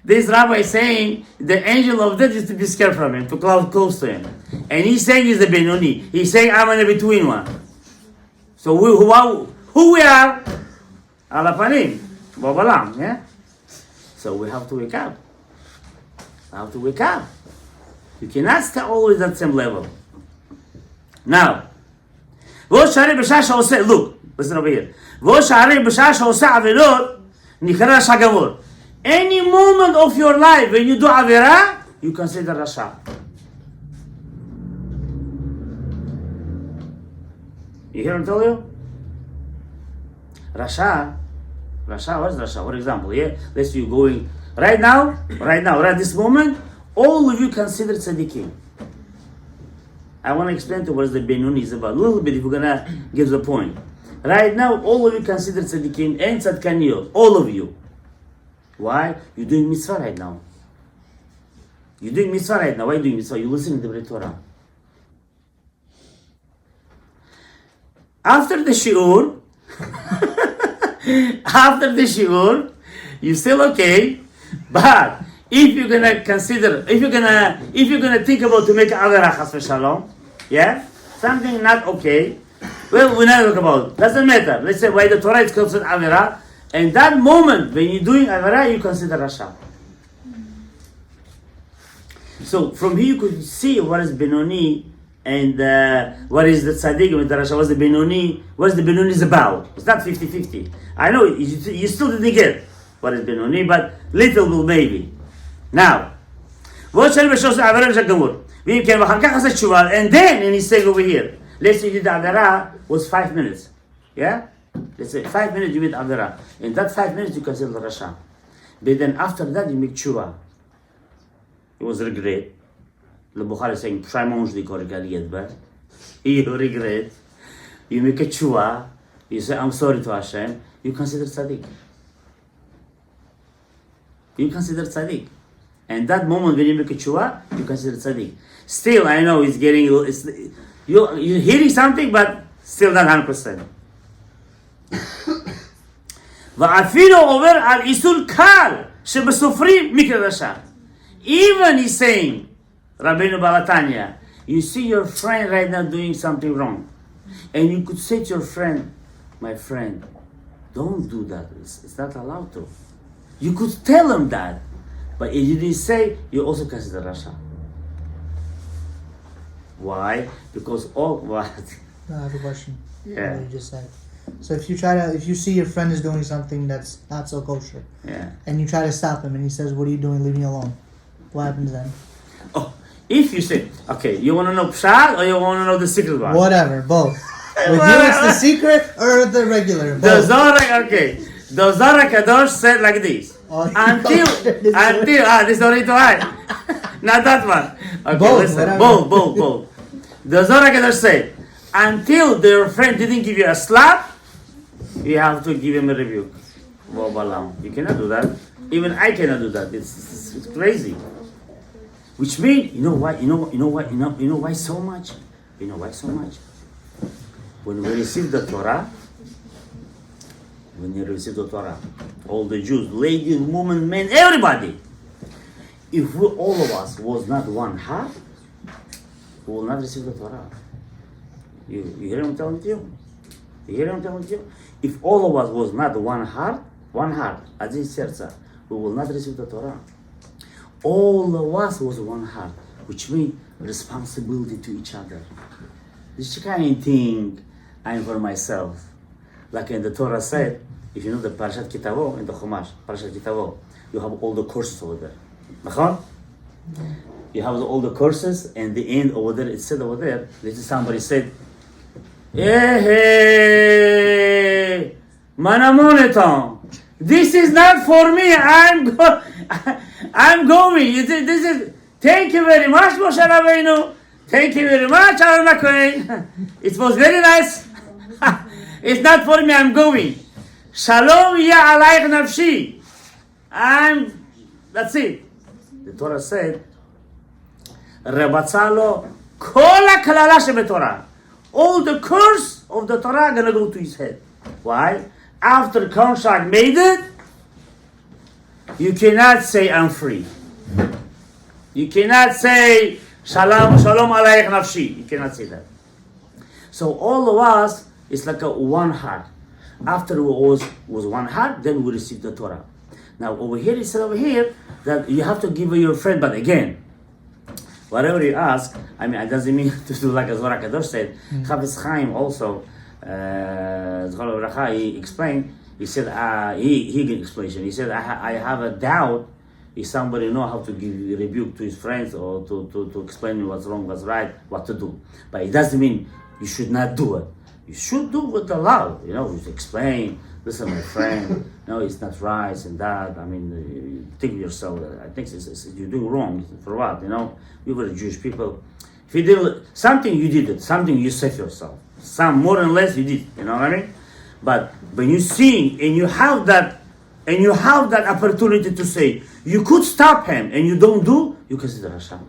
Speaker 1: This rabbi is saying the angel of death is to be scared from him, to come close to him. And he's saying he's the Benoni. He's saying I'm in the between one. So who we are? Alapanim, Babalam, yeah? So we have to wake up. We have to wake up. You cannot stay always at the same level. Now, look, listen over here. Any moment of your life when you do Avera, you consider Rasha. You hear what I'm telling you? Rasha, what's Rasha? For example, yeah, let's say you're going, right now, right this moment, all of you consider tzaddikim. I want to explain to you what the Benoni is about. A little bit, if we're going to give the point. Right now, all of you consider tzaddikim and tzadkaniyot. All of you. Why? You're doing mitzvah right now. You're doing mitzvah right now. Why are you doing mitzvah? You're listening to the Torah. After the shiur, you're still okay. But if you're gonna consider, if you're gonna think about to make avera chas v'shalom, yeah, something not okay, well, we're not talking about. Doesn't matter. Let's say why the Torah is considered avera, and that moment when you're doing avera, you consider rasha. So from here you could see what is Benoni and what is the tzaddik with the rasha. What's the Benoni? What the Benoni is about? It's not 50-50. I know you still didn't get what is Benoni, but little bit maybe. Now, and then he's saying over here, let's say you did Avera was 5 minutes. Yeah? Let's say 5 minutes you made Avera. In that 5 minutes you consider Rasha. But then after that you make Tshuva. It was regret. The Bukhari is saying, you regret. You make a Tshuva. You say, I'm sorry to Hashem. You consider tzaddik. You consider tzaddik. And that moment when you make a tshuva, you consider tzaddik. Still, I know it's getting, you're hearing something, but still not 100%. Even he's saying, Rabbeinu Tanya, you see your friend right now doing something wrong. And you could say to your friend, my friend, don't do that. It's not allowed to. You could tell him that. But if you didn't say, you also consider Rasha. Why? Because all what?
Speaker 3: I have a question.
Speaker 1: Yeah.
Speaker 3: What you just said. So if you see your friend is doing something that's not so kosher,
Speaker 1: Yeah.
Speaker 3: and you try to stop him, and he says, "What are you doing? Leave me alone." What happens then?
Speaker 1: Oh, if you say, okay, you want to know pshat or you want to know the secret one?
Speaker 3: Whatever, both. With you, it's the secret or the regular.
Speaker 1: The
Speaker 3: Both.
Speaker 1: Zohar, okay. The Zohar Kadosh said like this.
Speaker 3: Oh,
Speaker 1: Until this is already right. Not that one. Okay,
Speaker 3: Both,
Speaker 1: listen.
Speaker 3: whatever.
Speaker 1: Both. The Zohar Kadosh said, until their friend didn't give you a slap, you have to give him a rebuke. You cannot do that. Even I cannot do that. It's crazy. Which means, you know why so much? You know why so much? When we receive the Torah, all the Jews, ladies, women, men, everybody, if all of us was not one heart, we will not receive the Torah. You hear what I'm telling you? You hear what I'm telling you? If all of us was not one heart, один сердце, we will not receive the Torah. All of us was one heart, which means responsibility to each other. This kind of thing I'm for myself. Like in the Torah said, if you know the Parashat Kitavo, in the Chumash, Parashat Kitavo, you have all the courses over there. you have all the curses, and the end over there, it said over there, this is somebody said, hey, manamoneton, this is not for me, I'm going, this is, thank you very much, Moshe Rabbeinu, thank you very much, Aaron Cohen, it was very nice, it's not for me, I'm going, shalom ya alayich nafshi, that's it. The Torah said, Rebatzalo kol haklala shebetorah. All the curse of the Torah gonna go to his head. Why? After contract made it, you cannot say I'm free. You cannot say shalom alayich nafshi. You cannot say that. So all of us is like a one heart. After we was one heart, then we receive the Torah. Now over here, it said over here that you have to give your friend, but again, whatever you ask, I mean, it doesn't mean to do like as Zohar Kadosh said. Chavetz Chaim also, Zchor V'Bracha, he explained, he said, he gave explanation. He said, I have a doubt if somebody know how to give rebuke to his friends or to explain what's wrong, what's right, what to do. But it doesn't mean you should not do it. You should do with the love, you explain, listen, my friend, no, it's not right and that. I mean, you think of yourself, I think you're doing wrong. For what, We were Jewish people. If you did something, you did it. Something you said yourself. Some more and less you did, you know what I mean? But when you sing and you have that opportunity to say, you could stop him and you don't do, you consider Hashem.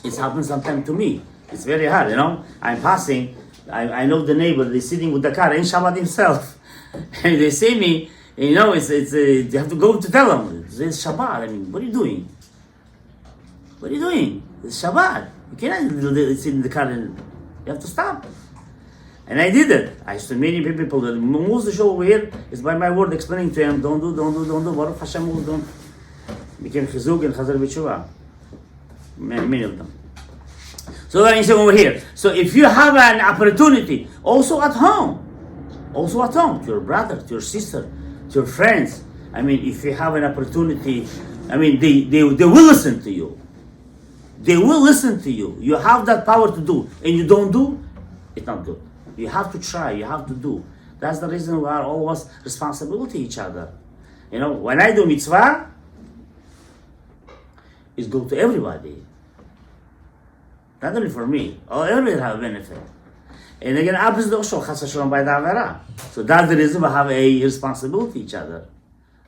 Speaker 1: It's happened sometimes to me. It's very hard, I'm passing, I know the neighbor, they're sitting with the car, in Shabbat himself. And they see me, and you have to go to tell them, it's Shabbat. I mean, what are you doing? What are you doing? It's Shabbat. You cannot sit in the car and you have to stop. And I did it. I used to many people that most of the show over here is by my word explaining to him, don't do. Baruch Hashem, don't. Became Chizuk and Chazar B'Tshuva. Many of them. So then you say over here. So if you have an opportunity, also at home, to your brother, to your sister, to your friends. I mean, if you have an opportunity, I mean, they will listen to you. They will listen to you. You have that power to do, and you don't do, it's not good. You have to try, you have to do. That's the reason we are always responsible to each other. When I do mitzvah, it's good to everybody. Not only for me, everybody have a benefit. And again, opposite also, chas v'shalom by the avera. So that's the reason we have a responsibility to each other.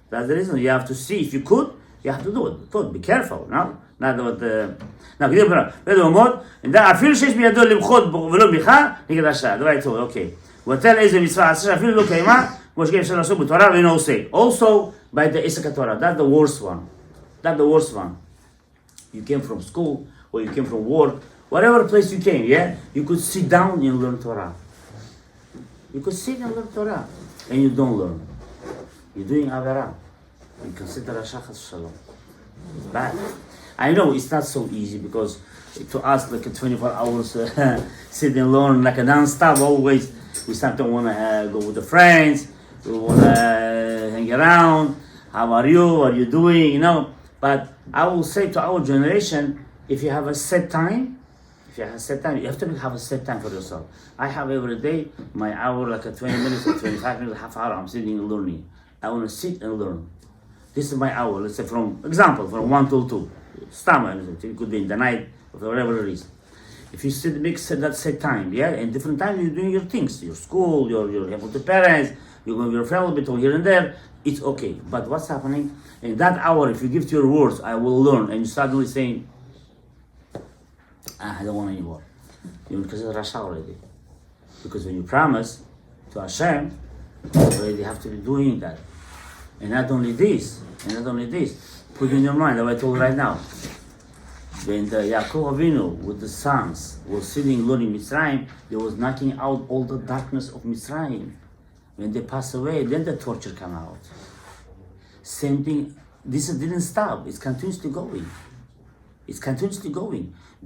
Speaker 1: That's the reason you have to see. If you could, you have to do it. Good, be careful, no? Not what now, and then אפילו שיש בידו למחות ולא ביכה, נגד השעה. דבר איתו, אוקיי. ותל איזה מצווה עשה שאפילו לא קיימה, כמו שכן אפשר לעשות בתורה ואינו עושה. Also, by the עסק התורה. That's the worst one. You came from school, or you came from work, whatever place you came, you could sit down and learn Torah. You could sit and learn Torah, and you don't learn. You're doing avera. You consider Rasha chas v'shalom. It's bad. I know it's not so easy because to us like a 24 hours sit and learn like a non-stop always. We sometimes want to go with the friends. We want to hang around. How are you? What are you doing? But I will say to our generation, if you have a set time, you have to have a set time for yourself. I have every day my hour, like a 20 minutes or 25 minutes, half hour, I'm sitting and learning. I want to sit and learn. This is my hour, let's say from 1 till 2. It could be in the night, or whatever it is. If you make that set time, and different time you're doing your things, your school, you're helping the parents, you're going with your family, bit here and there, it's okay. But what's happening? In that hour, if you give to your words, I will learn, and you suddenly saying, I don't want anymore. Because it's Rasha already. Because when you promise to Hashem, you already have to be doing that. And not only this, put in your mind, like I told you right now, when the Yaakov Avinu with the sons was sitting learning Mitzrayim, they was knocking out all the darkness of Mitzrayim. When they pass away, then the torture come out. Same thing, this didn't stop, it's continuously going.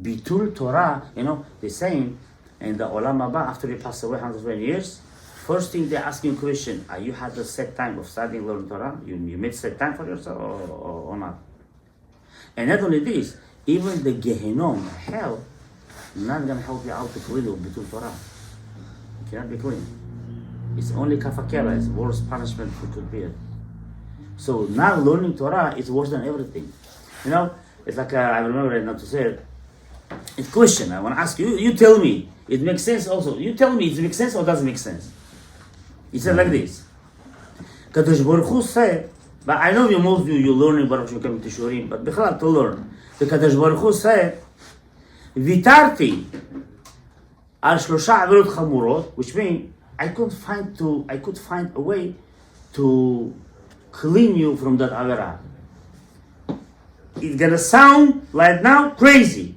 Speaker 1: Bitul Torah, they're saying, in the Olam Haba, after they pass away 120 years, first thing they ask you a question, are you had a set time of studying learning Torah? You made set time for yourself or not? And not only this, even the Gehenom, hell, not gonna help you out to clean with Bitul Torah. You cannot be clean. It's only kafakera, it's worst punishment we could bear. So now learning Torah is worse than everything. You know, it's like I remember right now to say it. It's a question. I want to ask you. You tell me. It makes sense also. You tell me it makes sense or doesn't make sense. He said like this. Kadosh Baruch Hu said, but I know most of you're learning Baruch Hu coming to Shurim, but Bichlal to learn. The Kadosh Baruch Hu said, Vitarti al shlosha averot chamurot, which means I could find a way to clean you from that avera. It's gonna sound right now crazy.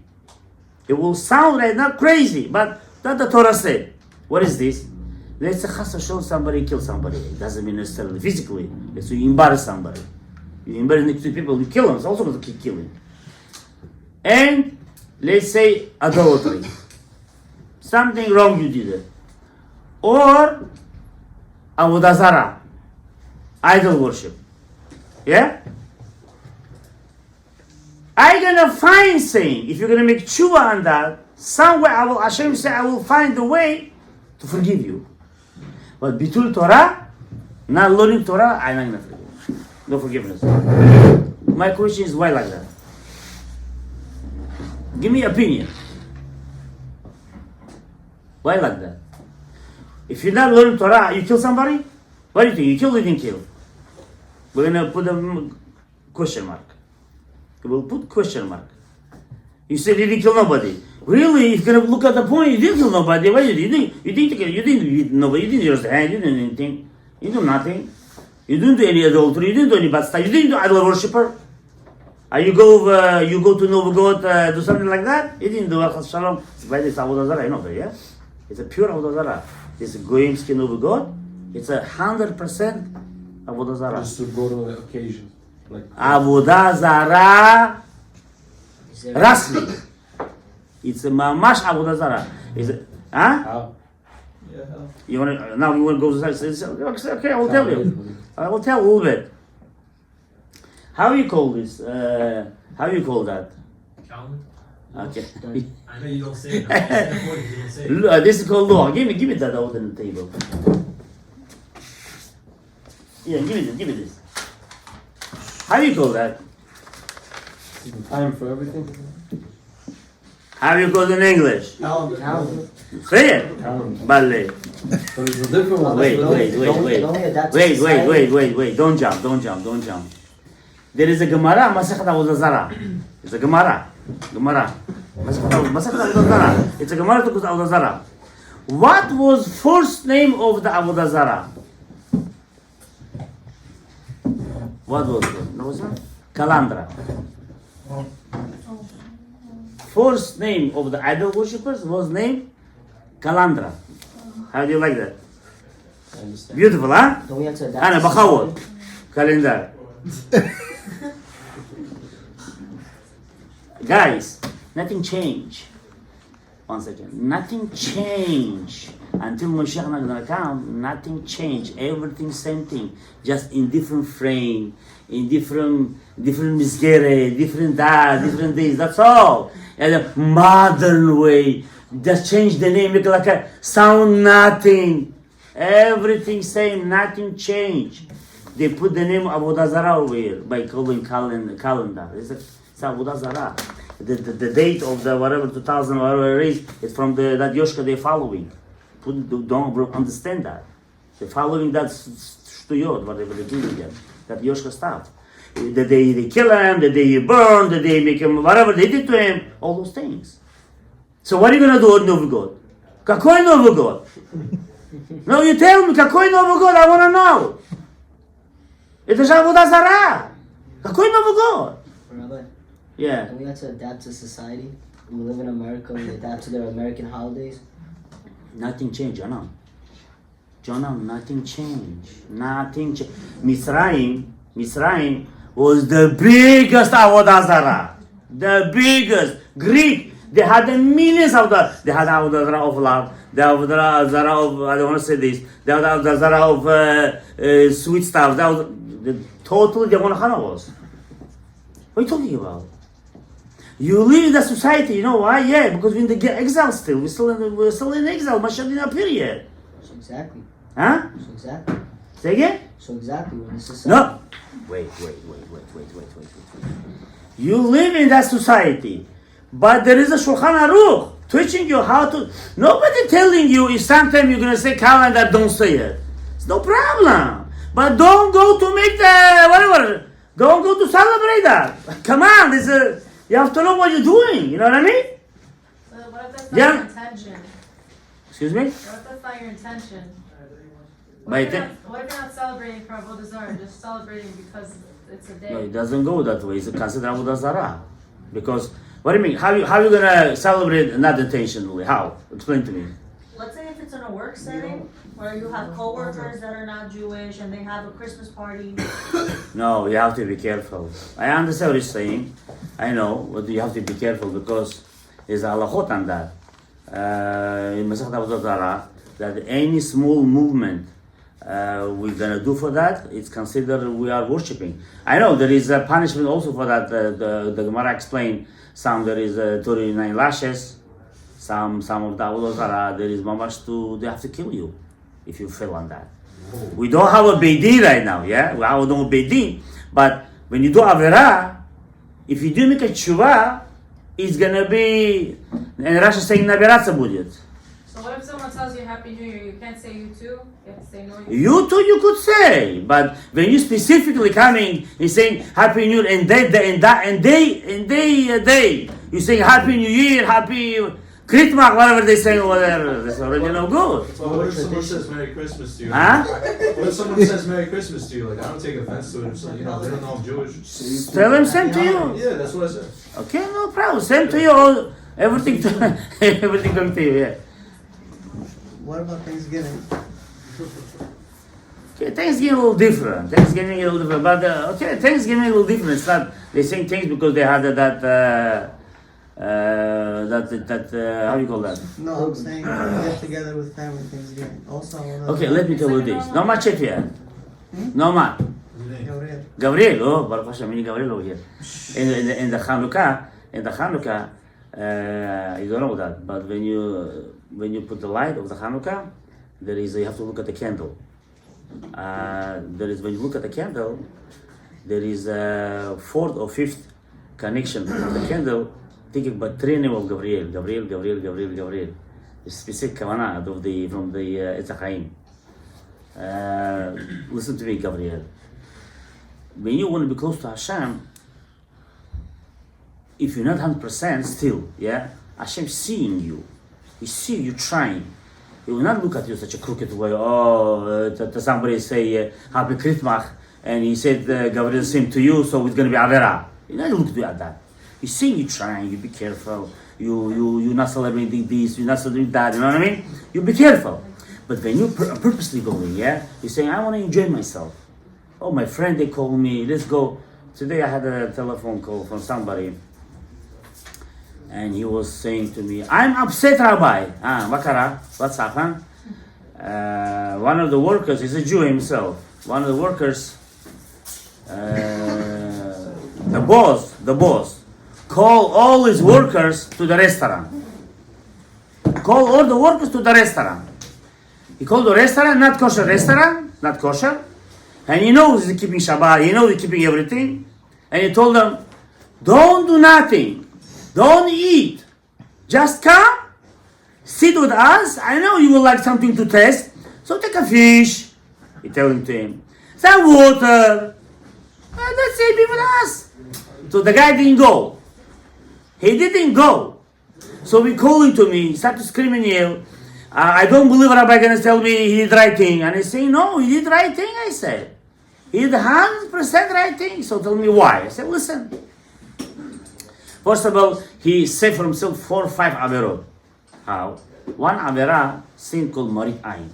Speaker 1: It will sound right now crazy, but that the Torah said. What is this? Let's say chas v'shalom somebody kill somebody. It doesn't mean necessarily physically. Let's say you embarrass somebody. You embarrass next to people, you kill them. It's also going to keep killing. And let's say adultery. Something wrong you did it. Or avodah zarah, idol worship. Yeah? I'm gonna find saying, if you're gonna make tshuva on that, somewhere Hashem say, I will find the way to forgive you. But bitul Torah, not learning Torah, I'm not gonna forgive you. No forgiveness. My question is, why like that? Give me opinion. Why like that? If you're not learning Torah, you kill somebody? What do you think? You kill or you didn't kill? We're gonna put a question mark. We'll put question mark. You said you didn't kill nobody. Really? If you're gonna look at the point, you didn't kill nobody. What did you do? You didn't kill. You didn't beat nobody. You didn't use the hand. You didn't do anything. You do nothing. You didn't do any adultery. You didn't do any bad stuff. You didn't do idol worshiper. You go to Novgorod, do something like that. You didn't do Chas Shalom. It's by this avodah zarah. You know that, yeah? It's a pure avodah zarah. It's a goyimski Novgorod. It's 100% avodah zarah.
Speaker 4: Just to go to the occasion. Like
Speaker 1: Avodah zarah rasmi. It's a mamash avodah zarah. Is it? Huh?
Speaker 4: how?
Speaker 2: Yeah, how?
Speaker 1: You want now? You want to go to the side? Okay, I will tell you. I will tell a little bit. How you call this? How you call that?
Speaker 6: Calendar?
Speaker 1: Okay.
Speaker 6: I know you don't say it. I'm recording, you don't say it.
Speaker 1: This is called law. Give me that out on the table. Yeah, give me this. How do you call that?
Speaker 4: Time for everything.
Speaker 1: How do you call it in English?
Speaker 3: Calendar.
Speaker 1: Say it.
Speaker 4: Calendar.
Speaker 1: Ballet.
Speaker 4: But it's a different one.
Speaker 1: Wait.
Speaker 3: Don't
Speaker 1: Wait. Don't jump. There is a Gemara, Masechet Avodah Zarah. It's a Gemara. Masechet Avodah Zarah. It's a Gemara to Avodah Zarah. What was first name of the Avodah Zarah? What was it? What was it? Kalandra. First name of the idol worshippers was named Kalandra. How do you like that?
Speaker 4: I understand.
Speaker 1: Beautiful, huh?
Speaker 3: Don't we have to
Speaker 1: Ana Bachawot. Calendar. Guys, nothing changed. One second. Nothing changed. Until Moshiach not gonna come, nothing changed. Everything same thing. Just in different frame, in different misgere, different days, that's all. And a modern way. Just change the name, make it like a sound nothing. Everything same, nothing changed. They put the name Avodah Zarah over here by calling calendar. It's Avodah Zarah. The date of the whatever 2000 whatever it is, it's from that Yoshka they're following. Don't understand that. They're following that shtuyot, whatever they're doing there. That Yoshka stuff. The day they kill him, the day you burn, the day you make him whatever they did to him, all those things. So what are you gonna do on Novgorod? Какой Novgorod? No, you tell me, какой Novgorod? I wanna know. Это же Avodah Zarah. Какой Novgorod?
Speaker 7: Rabbi,
Speaker 1: Yeah.
Speaker 7: we have to adapt to society. We live in America, we adapt to their American holidays.
Speaker 1: Nothing changed, Jonah, nothing changed. Nothing changed. Misraim was the biggest Avodah Zarah. The biggest. Greek. They had the millions of the. They had Avodah Zarah of love. They had Avodah Zarah of. I don't want to say this. They had Avodah Zarah of sweet stuff. That was totally the one Hannah was. What are you talking about? You live in the society, you know why? Yeah, because we're in the exile still. We're still in exile. Mashiach didn't appear yet.
Speaker 7: So exactly.
Speaker 1: Huh?
Speaker 7: So exactly.
Speaker 1: Say again?
Speaker 7: So exactly. We're in the society.
Speaker 1: No. Wait. You live in that society, but there is a Shulchan Aruch teaching you how to. Nobody telling you if sometime you're gonna say calendar, don't say it. It's no problem. But don't go to make the whatever. Don't go to celebrate that. Come on, you have to know what you're doing. You know what I mean?
Speaker 5: So what if that's not
Speaker 1: Yeah.
Speaker 5: your intention?
Speaker 1: Excuse me?
Speaker 5: What if that's not your intention?
Speaker 1: My
Speaker 5: What if you're
Speaker 1: inten-
Speaker 5: not- what if you're not celebrating for Avodah Zarah, just celebrating because it's a
Speaker 1: No,
Speaker 5: day?
Speaker 1: it doesn't go that way. It's considered Avodah Zarah. Because what do you mean? How you gonna celebrate not intentionally? How? Explain to me.
Speaker 8: Let's say if it's in a work setting where you have coworkers that are not Jewish and they have a Christmas party.
Speaker 1: No, you have to be careful. I understand what you're saying. I know, but you have to be careful because there's a halachot on that. In Masechet Avodah Zarah, that any small movement we're gonna do for that, it's considered we are worshiping. I know there is a punishment also for that. The Gemara explained some there is 39 lashes. Some of the Avodah Zarah there is mamash they have to kill you if you fail on that. We don't have a Beit Din right now, yeah? We have no Beit Din, but when you do Avera, if you do make a tshuva, it's gonna be, and Rashi is saying Nabiratza будет.
Speaker 5: So what if someone tells you Happy New Year, you can't say you too? You have to say no.
Speaker 1: You too, you could say, but when you specifically coming and saying Happy New Year and day, you saying Happy New Year, Happy Kritmach, whatever they say over there, that's already no good.
Speaker 2: Well, what if someone says Merry Christmas to you?
Speaker 1: Huh?
Speaker 2: What if someone says Merry Christmas to you? Like, I don't take offense to it. If they don't know I'm Jewish.
Speaker 1: Tell them same to you.
Speaker 2: Yeah, that's what I said.
Speaker 1: Okay, no problem. Same to you. Everything, everything come to you. Yeah.
Speaker 3: What about Thanksgiving?
Speaker 1: Okay, Thanksgiving a little different. But okay, Thanksgiving a little different. It's not they saying things because they had that how do you call that?
Speaker 3: No, I'm saying get together with family Thanksgiving. Also,
Speaker 1: Okay, let me tell you this. No much yet here. No much.
Speaker 3: Gabriel.
Speaker 1: Gabriel, oh, Baruch Hashem, mini Gabriel over here. In the Hanukkah, you don't know that, but when you put the light of the Hanukkah, there is you have to look at the candle. There is when you look at the candle, there is a fourth or fifth connection of the candle. Think about three names of Gabriel. The specific kavanah of from the Etz Chaim. Listen to me, Gabriel. When you want to be close to Hashem, if you're not 100% still, yeah, Hashem seeing you. He see you trying. He will not look at you such a crooked way. To somebody say Happy Kritmach, and he said Gabriel same to you, so it's going to be Avera. He not look at that. He's seeing you trying. You be careful. You not celebrating this. You're not celebrating that. You know what I mean? You be careful. But when you purposely going, yeah, you're saying I want to enjoy myself. Oh, my friend, they called me. Let's go. Today I had a telephone call from somebody. And he was saying to me, I'm upset, Rabbi. Bakara, what's happened? One of the workers, he's a Jew himself. One of the workers, the boss, call all his workers to the restaurant. Call all the workers to the restaurant. He called the restaurant, not kosher. And he knows he's keeping Shabbat, he knows he's keeping everything. And he told them, don't do nothing. Don't eat. Just come, sit with us. I know you would like something to taste. So take a fish. He telling to him. Some water. That's it, be with us. So the guy didn't go. He didn't go. So he calling to me. He started screaming yell. I don't believe Rabbi gonna tell me he did right thing. And he's saying, no, he did right thing, I said. He did 100% right thing. So tell me why. I said, listen. First of all, he saved for himself 4 or 5 averot. How? One avera, sin called marit ayin.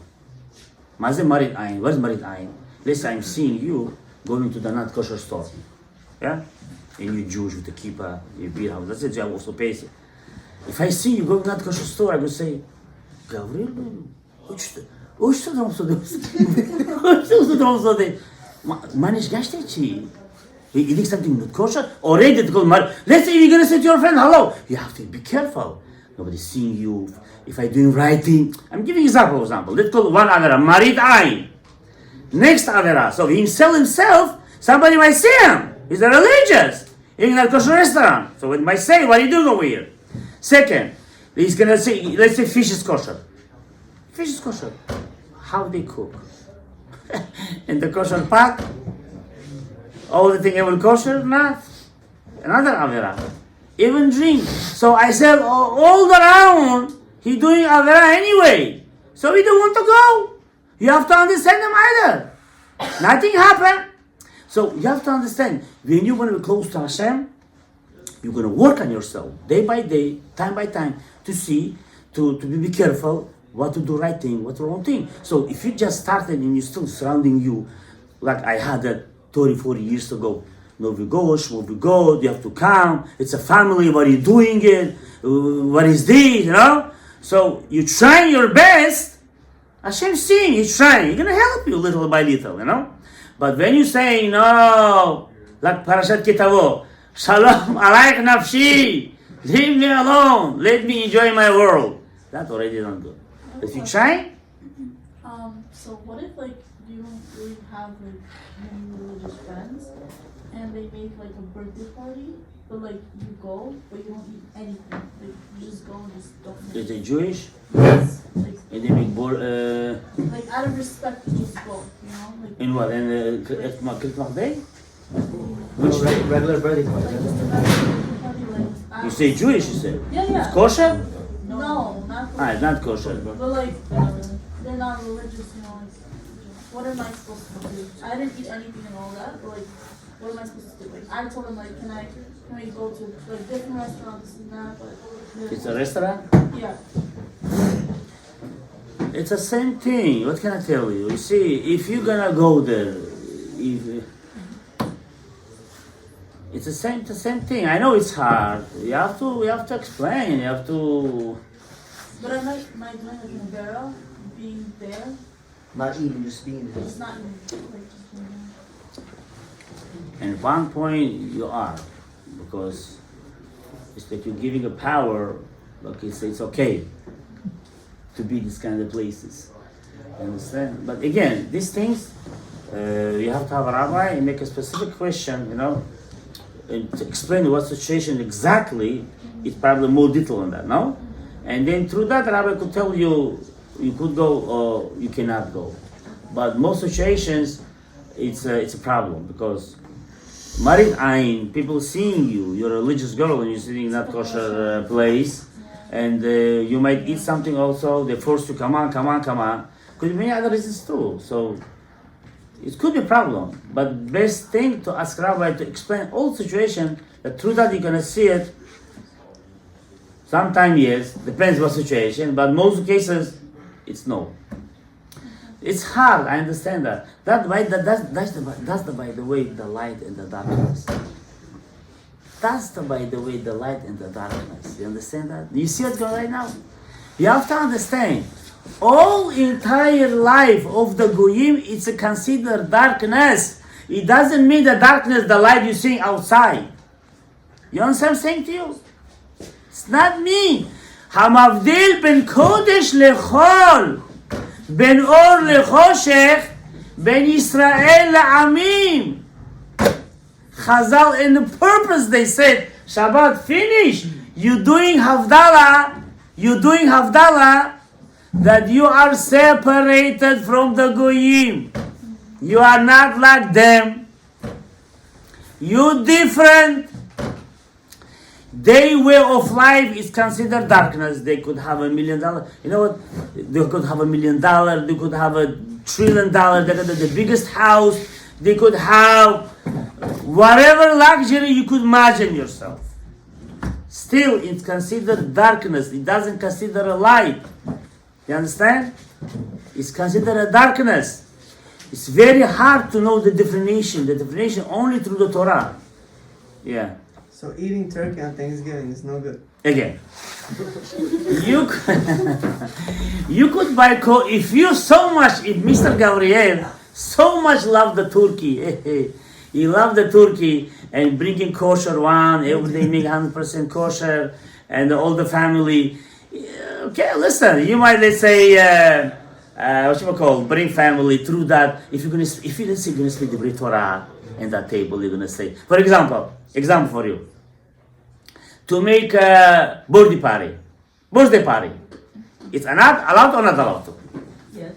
Speaker 1: Maze marit ayin. What is marit ayin? Let's say I'm seeing you going to the not kosher store. Yeah? And you Jewish with the kippah, you beer house. That's it, you also pay it. If I see you going to not kosher store, I would say, Gabriel, manish gaște ci. eating something not kosher, already to go married. Let's say you're gonna say to your friend hello. You have to be careful. Nobody's seeing you. If I doing right thing, I'm giving example. Let's call one avera, marit ayin. Next avera. So himself, somebody might see him. He's a religious. In a kosher restaurant. So it might say, what are you doing over here? Second, he's gonna say, let's say fish is kosher. Fish is kosher. How they cook? In the kosher pot? All the thing ever kosher? Not. Another avera. Even drink. So I said, all around, he doing avera anyway. So he don't want to go. You have to understand him either. Nothing happened. So you have to understand, when you want to be close to Hashem, you're going to work on yourself day by day, time by time, to see, to be careful what to do right thing, what the wrong thing. So if you just started and you're still surrounding you, like I had that 30, 40 years ago, no we go, you have to come, it's a family, what are you doing it, what is this, you know? So you try your best, Hashem's seeing, He's trying, He's going to help you little by little, you know? But when you say, no, like Parashat Kitavo, Shalom alaik nafshi, leave me alone, let me enjoy my world, that already not good. If you try,
Speaker 9: So what if like you don't really have like many religious friends and they make like a birthday party, but like you go, but you don't eat anything. Like you just go and just don't
Speaker 1: is
Speaker 9: eat.
Speaker 1: it Jewish?
Speaker 9: Yes. Like,
Speaker 1: And they make
Speaker 9: like out of respect you just go, you know? Like
Speaker 1: in what? In Christmas Day?
Speaker 7: No, regular birthday party.
Speaker 9: like just imagine a party like
Speaker 1: You say Jewish, you said.
Speaker 9: Yeah, yeah.
Speaker 1: It's kosher?
Speaker 9: No, not
Speaker 1: Ah, it's not kosher.
Speaker 9: but like they're not religious, you know, like what am I supposed to do? I didn't eat anything and all that, but like what am I supposed to do? Like I told them like can we go to like different restaurants and that, but
Speaker 1: It's a restaurant?
Speaker 9: yeah.
Speaker 1: It's the same thing. What can I tell you? You see, if you're gonna go there, it's the same thing. I know it's hard. You have to explain. You have to.
Speaker 9: But I like my doing like in a barrel, being there,
Speaker 7: Not eating, just being there.
Speaker 9: it's not like just being there.
Speaker 1: And at one point you are, because it's that you're giving a power. Like it's okay to be these kind of places. You understand? But again, these things you have to have a rabbi and make a specific question. You know, and to explain what situation exactly. It's probably more detail on that. No. And then through that, the rabbi could tell you, you could go or you cannot go. But most situations, it's a problem because marit ayin, people seeing you, you're a religious girl when you're sitting in that kosher place, and you might eat something also, they force you, come on. Could be many other reasons too. So it could be a problem. But best thing to ask rabbi to explain all situation, that through that you're gonna see it. Sometimes yes, depends what situation, but most cases, it's no. It's hard, I understand that. That's by the way the light and the darkness. That's by the way the light and the darkness. You understand that? You see what's going on right now? You have to understand, all entire life of the goyim, it's considered darkness. It doesn't mean the darkness, the light you see outside. You understand what I'm saying to you? It's not me. המבדיל בין קודש לחול, בין אור לחושך, בין ישראל לעמים. Chazal, in the purpose they said, Shabbat finish. You're doing Havdalah, that you are separated from the Goyim. You are not like them. You different. Their way of life is considered darkness. They could have $1 million. You know what? They could have $1 million. They could have $1 trillion. They could have the biggest house. They could have whatever luxury you could imagine yourself. Still, it's considered darkness. It doesn't consider a light. You understand? It's considered a darkness. It's very hard to know the definition. The definition only through the Torah. Yeah.
Speaker 3: So eating turkey on Thanksgiving is no good.
Speaker 1: Again, you could buy if Mr. Gabriel so much love the turkey, He loved the turkey and bringing kosher one. Every day make 100% kosher, and all the family. Okay, listen. You might let's say what you call bring family through that. If you let's say you're gonna speak the Brit Torah in that table, you're gonna say, for example for you, to make a birthday party. It's not allowed or not allowed to?
Speaker 8: Yes.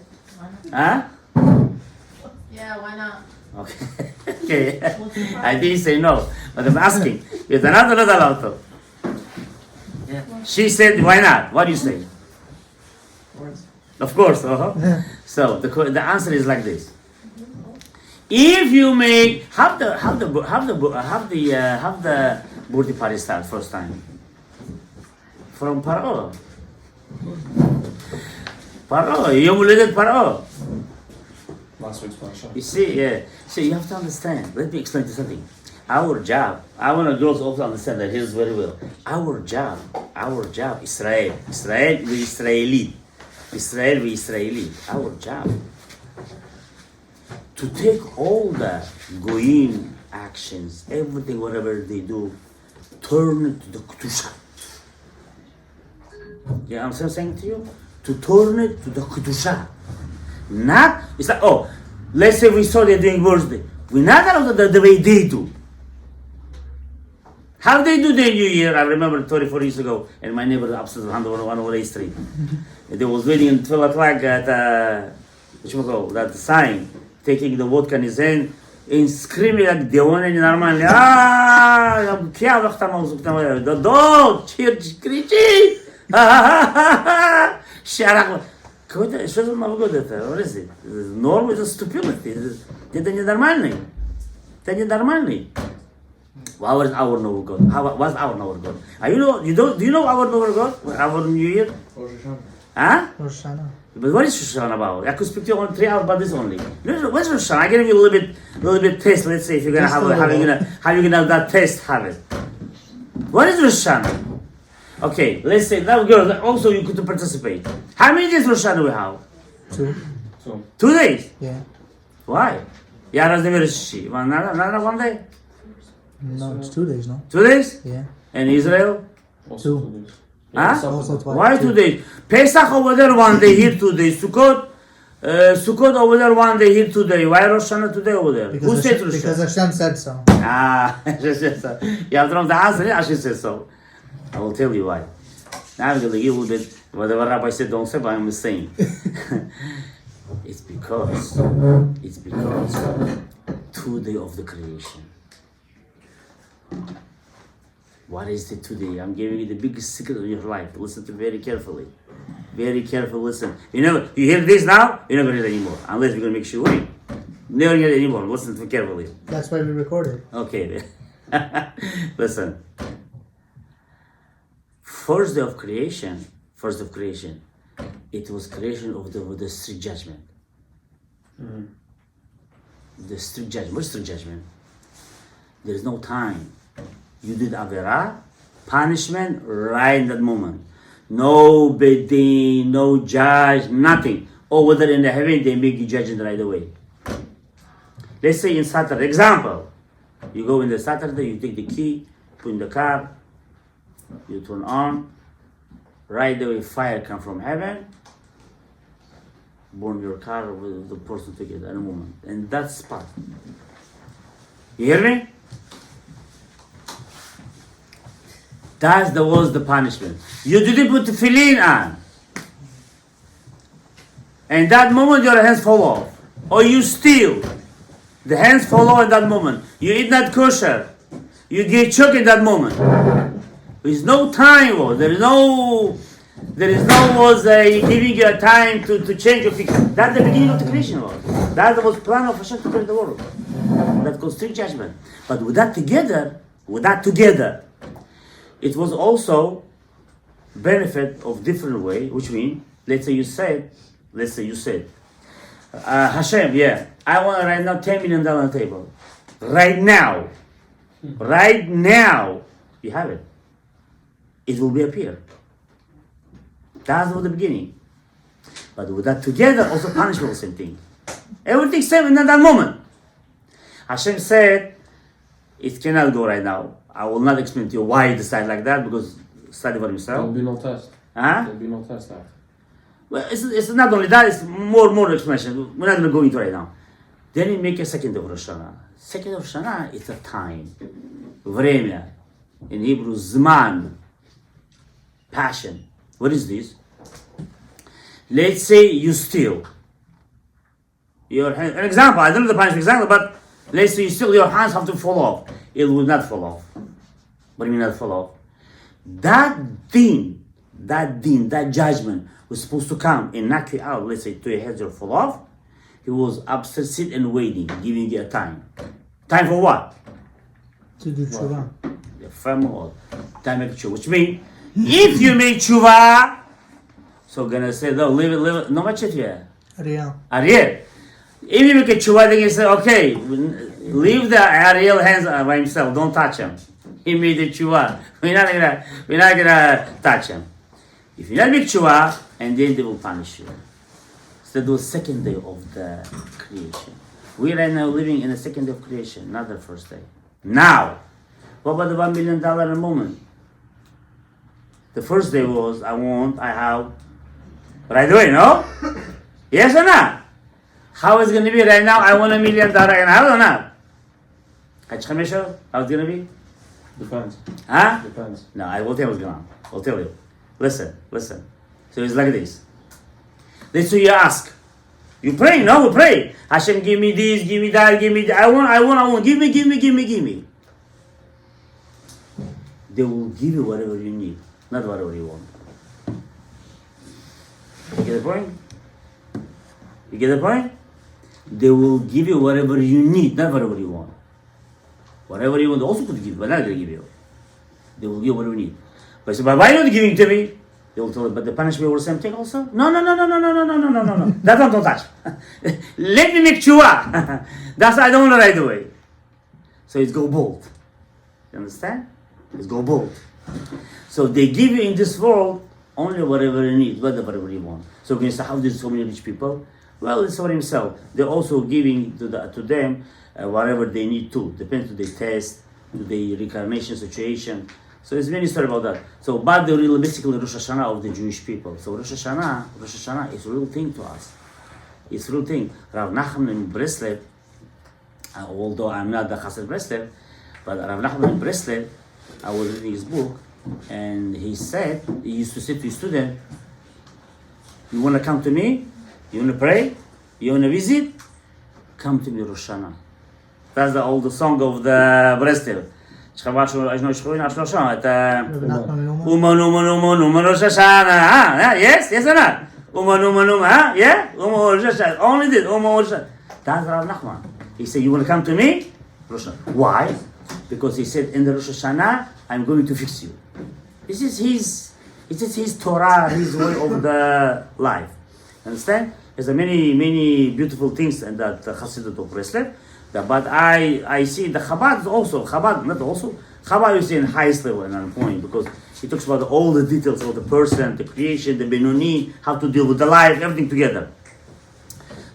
Speaker 1: Huh?
Speaker 5: Yeah, why not?
Speaker 1: Okay. Okay. I didn't say no, but I'm asking. Is not or not allowed to?
Speaker 7: Yeah.
Speaker 1: She said, why not? What do you say? Of course. Uh-huh. So the answer is like this. If you make have the birthday party start first time from Paro. Yom Huledet Paro.
Speaker 4: Last week's parasha.
Speaker 1: You see, yeah. So you have to understand. Let me explain to you something. Our job, I want the girls also understand that here very well. Our job, Israel, we Israeli. Our job to take all the goyim actions, everything, whatever they do, turn it to the kedusha. You know what I'm saying to you? To turn it to the kedusha. Not, it's like, oh, let's say we saw they're doing birthday. We're not allowed the way they do. How they do their New Year? I remember 34 years ago, and my neighbor upstairs on 108 Street. They was waiting at 12 o'clock at that sign, taking the vodka in his hand, and screaming like the one in normal. The dog, church, кричи! Что за Новый год это? What is it? Norm is a stupidity. Это ненормальный. Это ненормальный. What was our Новый год? What's our Новый год? Do you know our Новый год? Our New Year? Huh?
Speaker 3: Rosh Hashanah.
Speaker 1: But what is Rosh Hashanah about? I could speak to you on 3 hours about this only. What's Rosh Hashanah? I give you a little bit taste. Let's say if you're gonna how you gonna have that taste have it. What is Rosh Hashanah? Okay, let's say that girl. Also, you could participate. How many days Rosh Hashanah we have?
Speaker 3: 2.
Speaker 1: 2 days.
Speaker 3: Yeah.
Speaker 1: Why? Yeah, that's the Not 1 day.
Speaker 3: No, it's 2 days, no?
Speaker 1: 2 days.
Speaker 3: Yeah.
Speaker 1: And Israel?
Speaker 4: Also
Speaker 3: 2.
Speaker 4: 2 days.
Speaker 1: Huh?
Speaker 3: Also twice.
Speaker 1: Why 2 days? Pesach over there 1 day, here 2 days. Sukkot over there 1 day, here 2 days. Why Rosh Hashanah today over there? Who said Rosh Hashanah?
Speaker 3: Because Hashem said so.
Speaker 1: She said so. You have to know the answer. Yeah, she said so. I will tell you why. Now I'm going to give you a little bit. Whatever Rabbi said, don't say, but I'm saying. It's because 2 days of the creation. What is it today? I'm giving you the biggest secret of your life. Listen to very carefully. Very careful, listen. You hear this now? You're not going to hear it anymore. Unless we're going to make sure. Never hear it anymore. Listen to it carefully.
Speaker 3: That's why we recorded.
Speaker 1: Okay. Listen. First day of creation, it was creation of the strict judgment.
Speaker 4: Mm-hmm.
Speaker 1: The strict judgment. What's strict judgment? There is no time. You did Avera, punishment right in that moment. No bedin, no judge, nothing. Or whether in the heaven they make you judging right away. Let's say in Saturday, example, you go in the Saturday, you take the key, put in the car, you turn on, right away fire come from heaven, burn your car with the person took it at a moment. And that spot. You hear me? That was the punishment. You didn't put the tefillin on. And that moment your hands fall off. Or you steal. The hands fall off at that moment. You eat not kosher. You get choked in that moment. There is no time. There is no giving you a time to change your fix. That's the beginning of the creation. That was plan of Hashem to create the world. That goes strict judgment. But with that together, it was also benefit of different way, which means, let's say you said, Hashem, yeah, I want right now $10 million on the table. Right now, you have it. It will be appear. That's the beginning. But with that together, also punishment, the same thing. Everything same in that moment. Hashem said, it cannot go right now. I will not explain to you why he decided like that, because study for
Speaker 4: There'll
Speaker 1: himself.
Speaker 4: be no test.
Speaker 1: Huh?
Speaker 4: There'll be no test after.
Speaker 1: Well, it's not only that, it's more explanation. We're not going to go into it right now. Then he make a second of Rosh Hashanah. Second of Rosh Hashanah, it's a time. Vremya. In Hebrew, Zman. Passion. What is this? Let's say you steal. Your hand, an example, I don't know the punishment example, but let's say you steal, your hands have to fall off. It will not fall off. What do you mean not fall off? That judgment was supposed to come and knock you out, let's say, to your head or fall off. He was upset, sit and waiting, giving you a time. Time for what?
Speaker 3: To do tshuva.
Speaker 1: The firm or time to make tshuva. Which means, if you make tshuva, so gonna say, no, leave it, no much it here.
Speaker 3: Ariel.
Speaker 1: Ariel. If you make a tshuva, then you say, okay, leave the Ariel hands by himself, don't touch him. He made the tshuva. We're not gonna touch him. If you not make tshuva, and then they will punish you. So the second day of the creation. We right now living in the second day of creation, not the first day. Now, what about the $1 million a moment? The first day was, I have, right away, no? Yes or not? How is it going to be right now? I want $1 million and I have or not? How it's going to be?
Speaker 4: Depends.
Speaker 1: Huh?
Speaker 4: Depends.
Speaker 1: No, I will tell you what's going on. I'll tell you. Listen. So it's like this. That's what you ask. You pray, no? We pray. Hashem, give me this, give me that, give me that. I want. Give me. They will give you whatever you need, not whatever you want. You get the point? They will give you whatever you need, not whatever you want. Whatever you want, they also could give, but not going to give you. They will give you whatever you need. But I say, but why are you not giving to me? They will tell you, but the punishment will the same thing also? No. That one don't touch. Let me make tshuva. That's why I don't want to right away. So it's go bold. You understand? It's go bold. So they give you in this world only whatever you need, whatever you want. So when you say, how there's so many rich people? Well, it's for himself. They're also giving to them whatever they need to. Depends to the test, to the reincarnation situation. So it's many stories about that. So, but the real, basically Rosh Hashanah of the Jewish people. So Rosh Hashanah is a real thing to us. It's a real thing. Rav Nachman in Breslev, although I'm not the Chassid Breslev, but Rav Nachman in Breslev, I was reading his book, and he said, he used to say to his student, you want to come to me? You want to pray? You want to visit? Come to me Rosh Hashanah. That's the old song of the Breslev. Uman Rosh Hashanah. Yes or not? Uman, yeah? Uman Rosh Hashanah. Only this, Uman Rosh Hashanah. That's Rav Nachman. He said, you want to come to me? Rosh Hashanah. Why? Because he said, in the Rosh Hashanah, I'm going to fix you. This is his Torah, his way of the life. Understand? There's many beautiful things in that Chassidut of Breslev. But I see the Chabad you see in highest level and on point, because he talks about all the details of the person, the creation, the Benoni, how to deal with the life, everything together.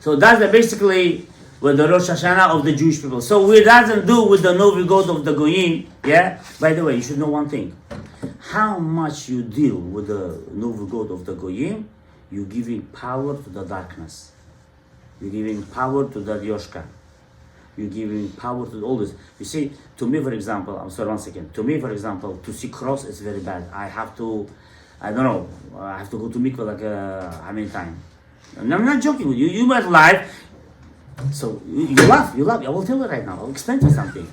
Speaker 1: So that's basically with the Rosh Hashanah of the Jewish people. So we doesn't do with the Novi God of the Goyim, yeah? By the way, you should know one thing. How much you deal with the Novi God of the Goyim, you're giving power to the darkness. You're giving power to the Yoshka. You're giving power to all this. You see, to me, for example, I'm sorry, 1 second. To me, for example, to see cross is very bad. I have to go to mikveh like how many times? And I'm not joking with you. You might lie. So you laugh. I will tell you right now. I'll explain to you something.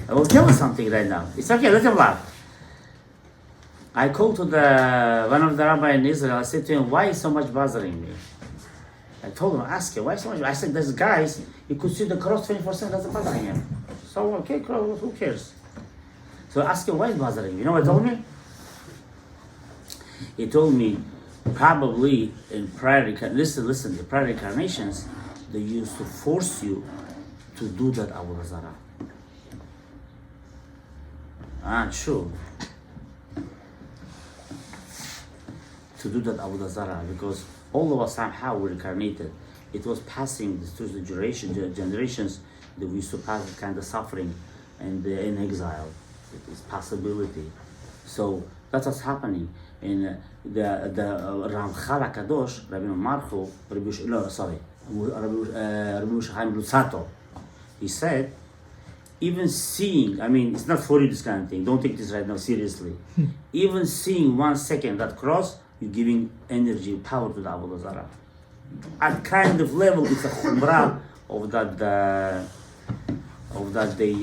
Speaker 1: I will tell you something right now. It's okay, let him laugh. I called to one of the rabbis in Israel. I said to him, why is so much bothering me? I told him, ask him, why so much? I said, there's guys, you could see the cross 24/7, doesn't bother him. So, okay, cross, who cares? So I asked him, why is it bothering you? You know what he told me? He told me, probably in prior, listen, the prior incarnations, they used to force you to do that Avodah Zarah. True. To do that Avodah Zarah, because all of us somehow were incarnated it was passing through the generations that we used to pass the kind of suffering and in exile. It is possibility. So that's what's happening. And the Ramchal HaKadosh, Rabbi Marchu, Rabbi Chaim Luzzatto, he said, even seeing, I mean, it's not for you this kind of thing, don't take this right now seriously. Even seeing 1 second that cross, you're giving energy, power to the Avodah Zarah. At kind of level, it's a chumrah of that they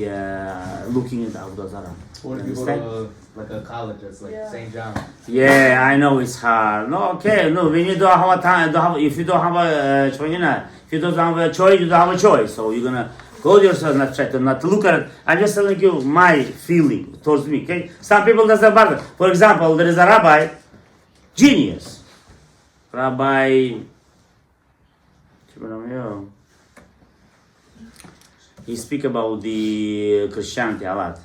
Speaker 1: looking at the Avodah Zarah.
Speaker 2: Or if you go to like a college that's like St. John.
Speaker 1: Yeah, I know it's hard. No, okay, no. When you don't have a time, if you don't have a choice, if you don't have a choice, you don't have a choice. So you're gonna go to yourself, not try to not look at it. I'm just telling you my feeling towards me. Okay, some people doesn't bother. For example, there is a rabbi, genius, Rabbi. He speak about the Christianity a lot.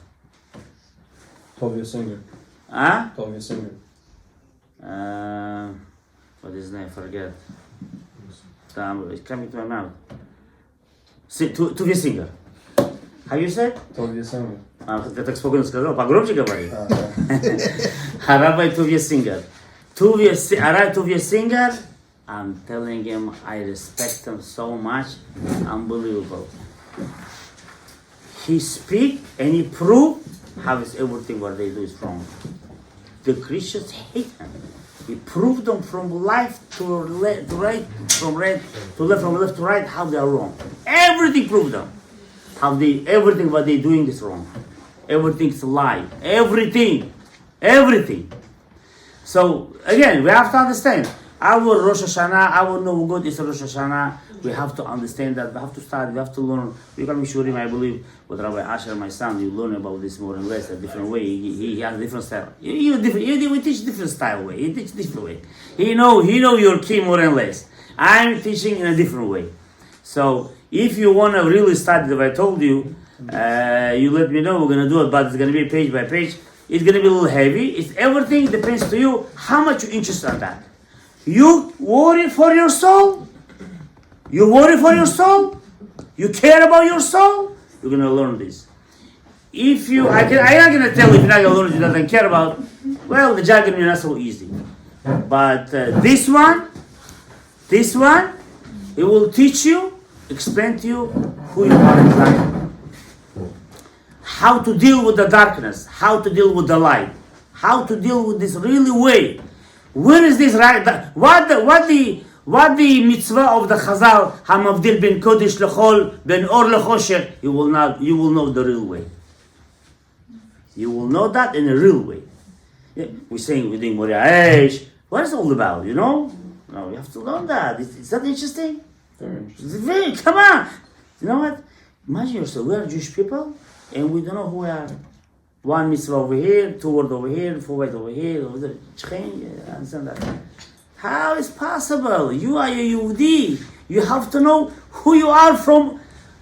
Speaker 4: Tovia Singer.
Speaker 1: Huh?
Speaker 4: Tovia Singer.
Speaker 1: What is his name? Forget. It's coming to my mouth. Tuvia Singer. How you said?
Speaker 4: Tovia Singer.
Speaker 1: Ты так спокойно сказал, погромче говори.
Speaker 4: Да.
Speaker 1: Rabbi Tuvia Singer. Tuvia Singer, I'm telling him I respect him so much, unbelievable. He speak and he prove how is everything what they do is wrong. The Christians hate him. He proved them from life to right, from left to right, how they are wrong. Everything proved them. Everything what they doing is wrong. Everything's a lie. Everything. So again, we have to understand. Our Rosh Hashanah, our no good is Rosh Hashanah. We have to understand that. We have to study. We have to learn. We're going to be sure him, I believe, with Rabbi Asher, my son, you learn about this more and less, a different way. He has a different style. We teach different style way. He teach different way. He know your key more and less. I'm teaching in a different way. So if you want to really study the way I told you, you let me know. We're going to do it, but it's going to be page by page. It's going to be a little heavy. It's everything depends to you how much you're interested in that. You worry for your soul. You worry for your soul. You care about your soul. You're going to learn this. If you, I'm not going to tell you if you're not going to learn what you don't care about. Well, the jargon is not so easy. But this one, it will teach you, explain to you who you are exactly. How to deal with the darkness, how to deal with the light, how to deal with this really way. Where is this right? What the mitzvah of the Chazal? Hamavdil ben kodesh lechol ben or lechosher. You will know the real way. You will know that in a real way. Yeah, we're saying we're doing Moria Eish. What is it all about? You know? No, you have to learn that. Is that interesting?
Speaker 4: Very interesting.
Speaker 1: It's very. Come on. You know what? Imagine yourself. We are Jewish people, and we don't know who we are. One mitzvah over here, 2 words over here, 4 words over here, over there. Understand that? How is possible? You are a Yehudi. You have to know who you are from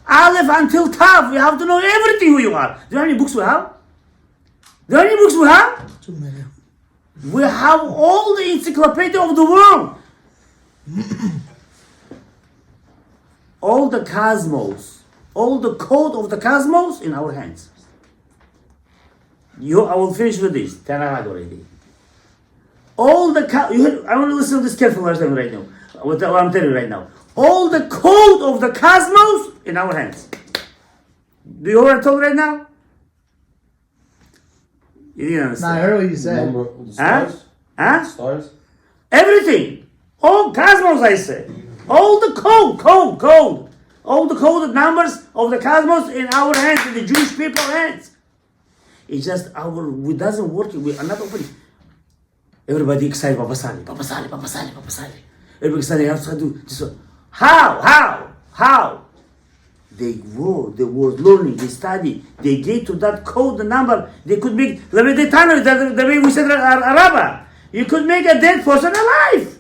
Speaker 1: Aleph until Tav. You have to know everything who you are. Do you know how many books we have?
Speaker 3: Too many.
Speaker 1: We have all the encyclopedia of the world. All the cosmos, all the code of the cosmos in our hands. I will finish with this. Tanakh already. I want to listen to this carefully right now. What I'm telling you right now. All the code of the cosmos in our hands. Do you hear what I'm talking right now? You didn't understand.
Speaker 3: Nah, I heard what you said.
Speaker 4: Number the stars?
Speaker 1: Huh?
Speaker 4: Stars?
Speaker 1: Everything. All cosmos, I say. All the code. All the coded numbers of the cosmos in our hands, in the Jewish people's hands. It's just it doesn't work. We are not opening. Everybody excited, Papa Sali. Everybody excited, have to do this one. How? They were learning, they study, they get to that code, the number, they could make, the way we said Araba, you could make a dead person alive.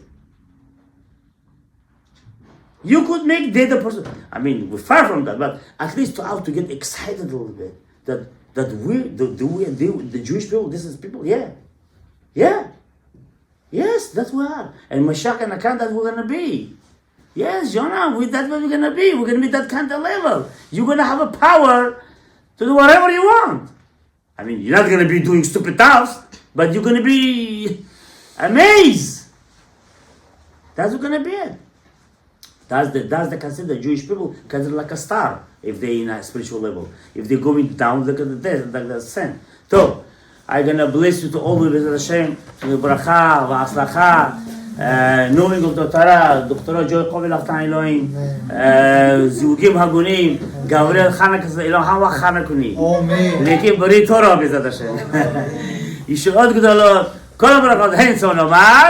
Speaker 1: You could make dead person. I mean, we're far from that, but at least to get excited a little bit. That we, the Jewish people, this is people, yeah. Yes, that's what we are. And Mashiach and Akan, that we're going to be. Yes, Jonah, that's what we're gonna be. We're gonna be that kind of level. You're gonna have a power to do whatever you want. I mean, you're not gonna be doing stupid tasks, but you're gonna be amazed. That's what's gonna be it. That's the concept that Jewish people consider like a star if they're in a spiritual level. If they're going down, look at the death, like the sin. So, I'm gonna bless you to all with Hashem, to the bracha, v'atzlacha, knowing of the Torah, Dr. Joy Kovel Aftan Elohim, זיווגים הגונים, גבריאל חנק, אלוהים חווה חנקוני. להקים ברית תורה בעזרת השם. ישועות גדולות, כל הברכות הן צאן לומר.